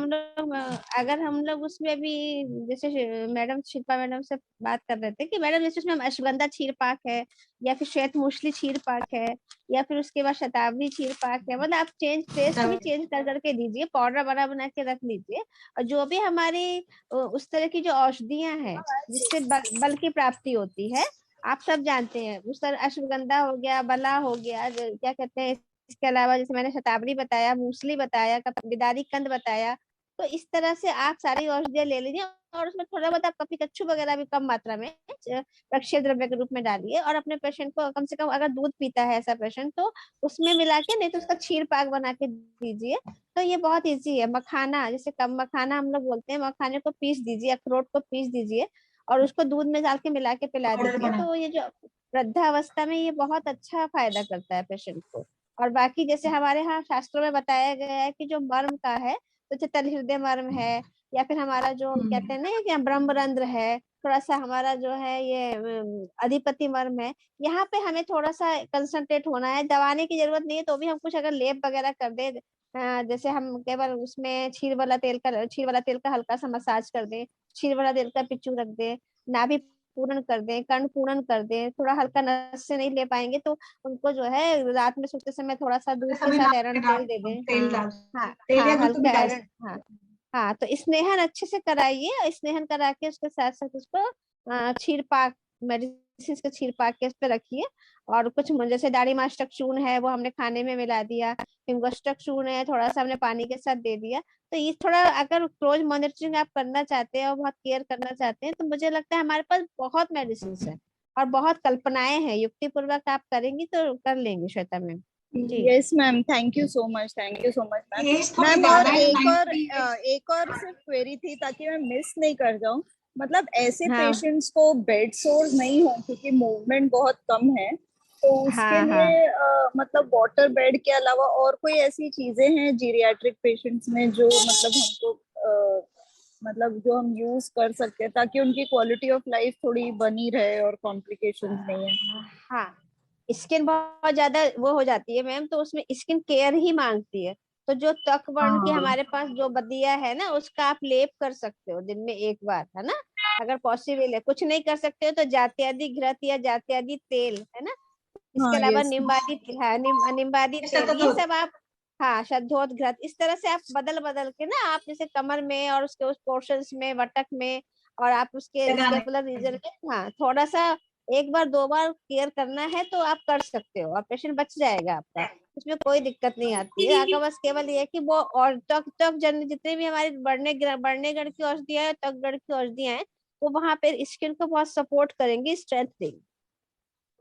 हम लोग उसमें भी, जैसे मैडम शिल्पा मैडम से बात कर रहे थे कि मैडम जैसे उसमें अश्वगंधा क्षीर पाक है, या फिर श्वेत मूसली क्षीर पाक है, या फिर उसके बाद शतावरी क्षीर पाक है, मतलब आप टेस्ट भी चेंज कर करके दीजिए, पाउडर बना बना के रख लीजिए। और जो भी हमारी उस तरह की जो औषधियां हैं जिससे बल की प्राप्ति होती है, आप सब जानते हैं, उस तरह अश्वगंधा हो गया, बला हो गया, क्या कहते हैं, इसके अलावा जैसे मैंने शतावरी बताया, मूसली बताया, बिदारी कंद बताया, तो इस तरह से आप सारी औषधियां ले लीजिए। और उसमें थोड़ा बहुत आप कभी कच्चू वगैरह भी कम मात्रा में रक्षीय द्रव्य के रूप में डालिए, और अपने पेशेंट को कम से कम, अगर दूध पीता है ऐसा पेशेंट, तो उसमें मिला के, नहीं तो उसका क्षीर पाक बना के दीजिए। तो ये बहुत इजी है। मखाना, जैसे कम मखाना हम लोग बोलते हैं, मखाने को पीस दीजिए, अखरोट को पीस दीजिए, और उसको दूध में डाल के मिला के पिला पाउडर दीजिए। बना। तो ये जो वृद्धावस्था में ये बहुत अच्छा फायदा करता है पेशेंट को। और बाकी जैसे हमारे यहाँ शास्त्रों में बताया गया है कि जो मर्म का है, तो जैसे तल हृदय मर्म है, या फिर हमारा जो कहते हैं ना कि ब्रह्मरंध्र है, थोड़ा सा हमारा जो है ये अधिपति मर्म है, यहाँ पे हमें थोड़ा सा कंसंट्रेट होना है। दबाने की जरूरत नहीं है, तो भी हम कुछ अगर लेप वगैरह कर दे, जैसे हम केवल उसमें क्षीर वाला तेल का हल्का सा मसाज कर दें, क्षीर वाला तेल का पिच्चू रख दें, नाभि पूर्ण कर दें, कर्ण पूर्ण कर दें, थोड़ा हल्का, नस से नहीं ले पाएंगे तो उनको जो है रात में सोते समय थोड़ा सा दूध के सभी साथ नाम एरंड के डाल, तेल दे दें। तेल हाँ डाल, हाँ तेल या हाँ, दूध तो भी हल्का डाल एरंड, सकते हाँ हैं। हाँ, तो स्नेहन अच्छे से कराइए, स्नेहन करा के उसके साथ साथ उसको क्षीर पाक, मेडिसिन के क्षीर पाक के उस पे रखिए। और कुछ जैसे दाढ़ी मास्टक चूर्ण है, वो हमने खाने में मिला दिया, हिंगोष्टक चूर्ण है, थोड़ा सा हमने पानी के साथ दे दिया। तो ये थोड़ा अगर क्लोज मॉनिटरिंग आप करना चाहते हैं और बहुत केयर करना चाहते हैं, तो मुझे लगता है हमारे पास बहुत मेडिसिन है और बहुत कल्पनाएं हैं, युक्ति पूर्वक आप करेंगी तो कर लेंगे श्वेता मैम। जी yes ma'am, thank you so much, thank you so much ma'am. Age थोड़ी मैम और ज्यादा है, 90 एक और सिर्फ क्वेरी थी, ताकि मैं मिस नहीं कर जाऊं, मतलब ऐसे हाँ पेशेंट्स को बेड सोर्स नहीं हो, क्योंकि मूवमेंट बहुत कम है, तो उसके हाँ हाँ। लिए मतलब वाटर बेड के अलावा और कोई ऐसी चीजें हैं जीरियाट्रिक पेशेंट्स में जो मतलब हमको मतलब जो हम यूज कर सकते हैं, ताकि उनकी क्वालिटी ऑफ लाइफ थोड़ी बनी रहे और कॉम्प्लिकेशंस नहीं है। हाँ, स्किन बहुत ज्यादा वो हो जाती है मैम, तो उसमें स्किन केयर ही मांगती है। तो जो त्वक वर्ण की हाँ। हमारे पास जो बदिया है ना, उसका आप लेप कर सकते हो दिन में एक बार, है ना, अगर पॉसिबल है। कुछ नहीं कर सकते हो तो जात्यादि घृत या जात्यादि तेल, है ना, इसके हाँ अलावा यस। निम्बादी, हाँ निम्बादी ये तेल, सतत ये होता सब आप, हाँ शद्दोत, इस तरह से आप बदल बदल के ना, आप जैसे कमर में और उसके उस पोर्शंस में, वटक में, और आप उसके लगाने। स्केपुलर रीजन में, हाँ थोड़ा सा एक बार दो बार केयर करना है तो आप कर सकते हो, और पेशेंट बच जाएगा आपका, उसमें कोई दिक्कत नहीं आती है। आपका बस केवल ये है कि वो, और त्वक त्वक जन जितने भी हमारे बढ़ने गढ़ की औषधियां है, त्वक गढ़ की औषधियां हैं, वो वहां पे स्किन को बहुत सपोर्ट करेंगी, स्ट्रेंथ देंगी।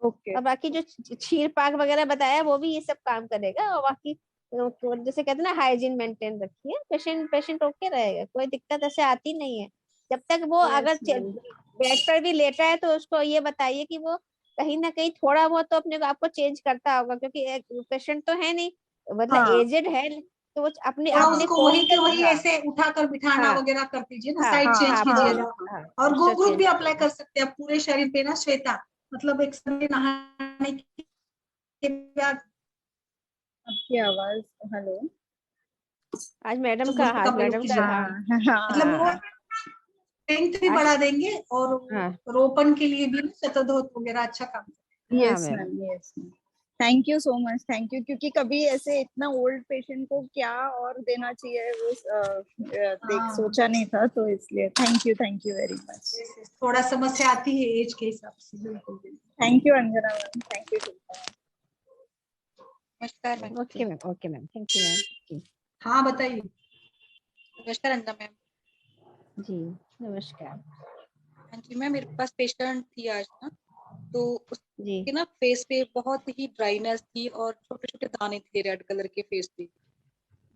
ओके। और बाकी जो क्षीर पाक वगैरह बताया, वो भी ये सब काम करेगा। और बाकी तो जैसे कहते हैं ना, हाइजीन मेंटेन रखिए, पेशेंट पेशेंट ओके रहेगा, कोई दिक्कत ऐसे आती नहीं है। जब तक वो अगर यस मैम। बेड पर भी लेटा है, तो उसको ये बताइए कि वो कहीं ना कहीं थोड़ा बहुत तो अपने आप को चेंज करता होगा, क्योंकि पेशेंट तो है नहीं, मतलब हाँ एजेड है, तो वो अपने थोड़ा अपने उसको वही के पोस्चर, वही हाँ ऐसे उठाकर बिठाना हाँ वगैरह कर दीजिए ना, हाँ साइड हाँ चेंज हाँ हाँ कीजिएगा। हाँ हाँ। और पोस्चर गोग्रुप चेंज भी कर अप्लाई कर सकते हैं आप पूरे शरीर पे ना श्वेता, मतलब एक समय नहाने के बाद आपकी आवाज, हेलो। आज मैडम जो का, ग्रुप का आज प्रयोग मैडम का, कीजिएगा, हाँ हाँ हाँ। मतलब वो हाँ स्ट्रेंथ भी आज, बढ़ा देंगे, और हाँ रोपण के लिए भी शतधोत वगैरह अच्छा काम करेंगे। हाँ yes ma'am. Ma'am, yes ma'am, thank you so much, thank you, क्योंकि कभी ऐसे इतना ओल्ड पेशेंट को क्या और देना चाहिए वो देख हाँ, सोचा नहीं था, तो इसलिए थैंक यू वेरी मच। थोड़ा समस्या आती है एज के हिसाब से, बिल्कुल बिल्कुल। Thank you Anjana ma'am, thank you Shilpa ma'am. नमस्कार ma'am. Okay ma'am, thank you ma'am. हाँ बताइए। नमस्कार अंजना मैम। जी नमस्कार। हाँ जी मैम, मेरे पास पेशेंट थी आज ना, तो जी उसके ना फेस पे बहुत ही ड्राइनेस थी और छोटे छोटे दाने थे रेड कलर के फेस पे,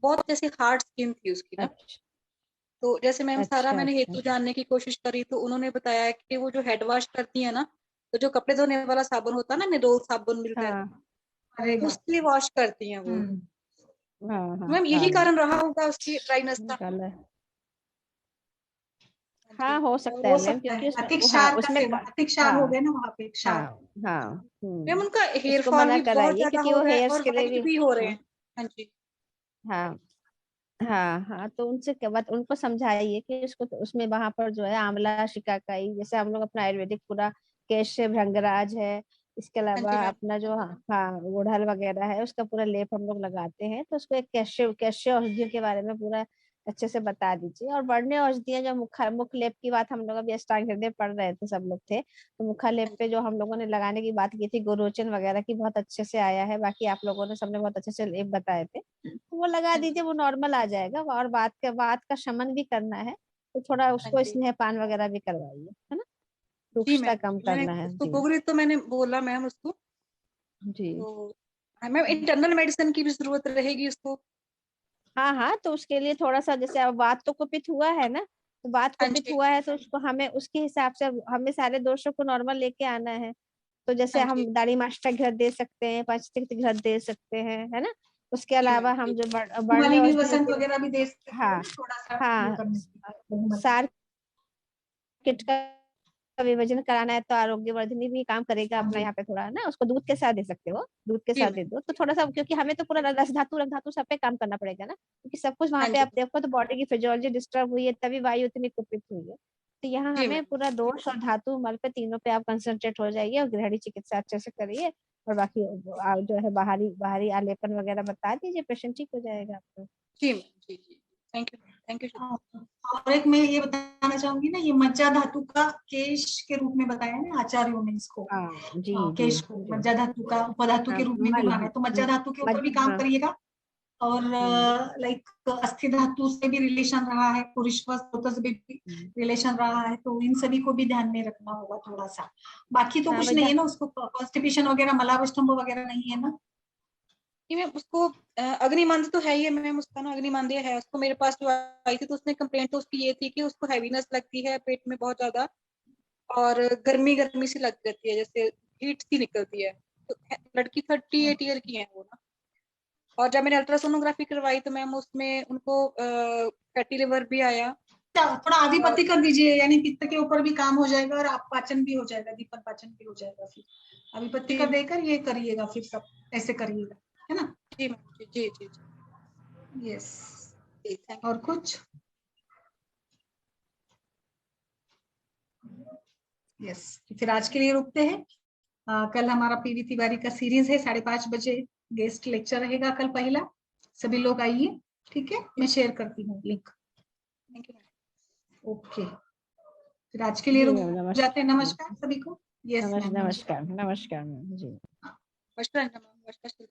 बहुत जैसे हार्ड स्किन थी उसकी ना। अच्छा तो जैसे मैम सारा अच्छा मैंने अच्छा हेतु जानने की कोशिश करी, तो उन्होंने बताया कि वो जो हेड वॉश करती है ना, तो जो कपड़े धोने वाला साबुन होता है ना, निरोल साबुन मिलता है, हाँ अरे वाह। उससे वॉश करती हैं वो। हाँ हाँ मैम यही हाँ कारण रहा होगा उसकी ड्राइनेस का। निकाला है। हाँ जी। हाँ हो और सकता है हो मैम, सकता क्योंकि है उसमें अतिक हाँ क्षार का उसमें सेवन, अतिक क्षार हो हाँ गए ना वहाँ पे, हाँ क्षार। हाँ मैम उनका हेयर उसको फॉल मना भी बहुत कराइए ज्यादा क्योंकि हो वो रहा है हेयर्स और के लिए वाइट भी भी हो रहे हाँ हैं। हाँ जी। हाँ हाँ हाँ तो उनसे क्या बात, उनको समझाइए कि उसको तो उसमें वहां पर जो है आंवला शिकाकाई, जैसे हम लोग अपना आयुर्वेदिक पूरा केश भृंगराज है, इसके हाँ जी अलावा मैम। अपना जो हाँ गुड़हल वगैरह है उसका पूरा लेप हम लोग लगाते हैं। तो उसको एक कैश्य कैश्य औषधियों के बारे में पूरा अच्छे से बता दीजिए। और बढ़ने औषधियां जो मुख लेप की बात हम लोग अभी अष्टांग हृदय पढ़ रहे थे सब लोग थे, तो मुखा लेप हाँ पे जी। जो हम लोगों ने लगाने की बात की थी गोरोचन वगैरह की, बहुत अच्छे से आया है। बाकी आप लोगों ने सबने बहुत अच्छे से लेप बताए थे, तो वो लगा हाँ दीजिए, जी। वो नॉर्मल आ जाएगा। और बात का शमन भी करना है, तो थोड़ा हाँ उसको जी। स्नेहपान वगैरह भी करवाइए, है ना, जी रुक्षता मैम, कम मैंने करना है उसको जी। कुबरी तो मैंने बोला मैम उसको। जी तो हाँ मैम, इंटरनल मेडिसिन की भी जरूरत रहेगी उसको। हाँ हाँ तो उसके लिए थोड़ा सा, जैसे अब बात तो कुपित हुआ है ना, तो बात हाँ कुपित जी। हुआ है तो उसको हमें उसके हिसाब से हमें सारे दोषों को नॉर्मल लेके आना है। तो जैसे हाँ हम जी। दाढ़ी मास्टर घर दे सकते हैं, पंचतिक्त घर दे सकते हैं, है ना। उसके जी अलावा मैम। हम जी। जो बढ़ने मालिनी औषधियों वसंत के वगैरह भी दे सकते हैं हाँ ना, थोड़ा सा ये हाँ करने के सार किट का विभाजन कराना है तो आरोग्य वर्धिनी भी काम करेगा अपना लिए। यहाँ पे थोड़ा ना। उसको दूध के साथ दे सकते हो, दूध के जी साथ मैम। दे दो तो थोड़ा सा, क्योंकि हमें तो पूरा रस धातु रक्त धातु सब पे काम करना पड़ेगा ना, क्योंकि सब कुछ वहां हाँ पे जी। आप देखो तो बॉडी की फिजियोलॉजी डिस्टर्ब हुई है, तभी वायु इतनी कुपित हुई है। तो यहाँ जी हमें मैम। पूरा दोष और धातु मल पे तीनों पे आप कंसंट्रेट हो जाइए और गृहिणी चिकित्सा अच्छे से करिए। और बाकी जो है बाहरी बाहरी आलेपन वगैरह बता दीजिए, पेशेंट ठीक हो जाएगा आपका। जी मैम। जी जी। Thank you. Thank you. हाँ, और एक मैं ये बताना चाहूंगी ना, ये मज्जा धातु का केश के रूप में बताया ना आचार्यों ने इसको। हाँ जी जी केश को जी मज्जा धातु का उपधातु हाँ के रूप में भी मल माना है, तो मज्जा धातु के ऊपर भी काम हाँ करिएगा। और हम्म, लाइक अस्थि धातु से भी रिलेशन रहा है, पुरुषवत से भी हम्म। रिलेशन रहा है, तो इन सभी को भी ध्यान में रखना होगा थोड़ा सा। बाकी तो हाँ कुछ नहीं है ना, उसको कॉन्स्टिपेशन वगैरह मलावस्तंभ वगैरह नहीं है ना। जी मैम, उसको अग्निमांद्य तो है ही है मैम, उसका ना अग्निमांद्य है उसको। मेरे पास जो आई थी तो उसने कंप्लेंट तो उसकी ये थी कि उसको हैवीनेस लगती है पेट में बहुत ज्यादा, और गर्मी गर्मी सी लग जाती है, जैसे हीट सी निकलती है। तो लड़की 38 ईयर की है वो ना। और जब मैंने अल्ट्रासोनोग्राफी करवाई तो मैम उसमें उनको फैटी लिवर भी आया। थोड़ा और आधिपत्य कर दीजिए, यानी पित्त के ऊपर भी काम हो जाएगा और आप पाचन भी हो जाएगा, दीपन पाचन भी हो जाएगा। फिर आधिपत्य जी कर देकर ये करिएगा, फिर सब ऐसे करिएगा, है ना। जी मैम। जी जी जी जी। यस। जी थैंक और कुछ? यस, फिर आज के लिए रुकते हैं। कल हमारा पीवी तिवारी का सीरीज है, 5:30 बजे गेस्ट लेक्चर रहेगा कल पहला। सभी लोग आइए, ठीक है, मैं शेयर करती हूँ लिंक। You ma'am. ओके, फिर आज के लिए जी रुक मैम जाते हैं। नमस्कार। नमस्कार सभी को। यस मैम, नमस्कार नमस्कार मैम जी। नमस्कार मैम। नमस्कार।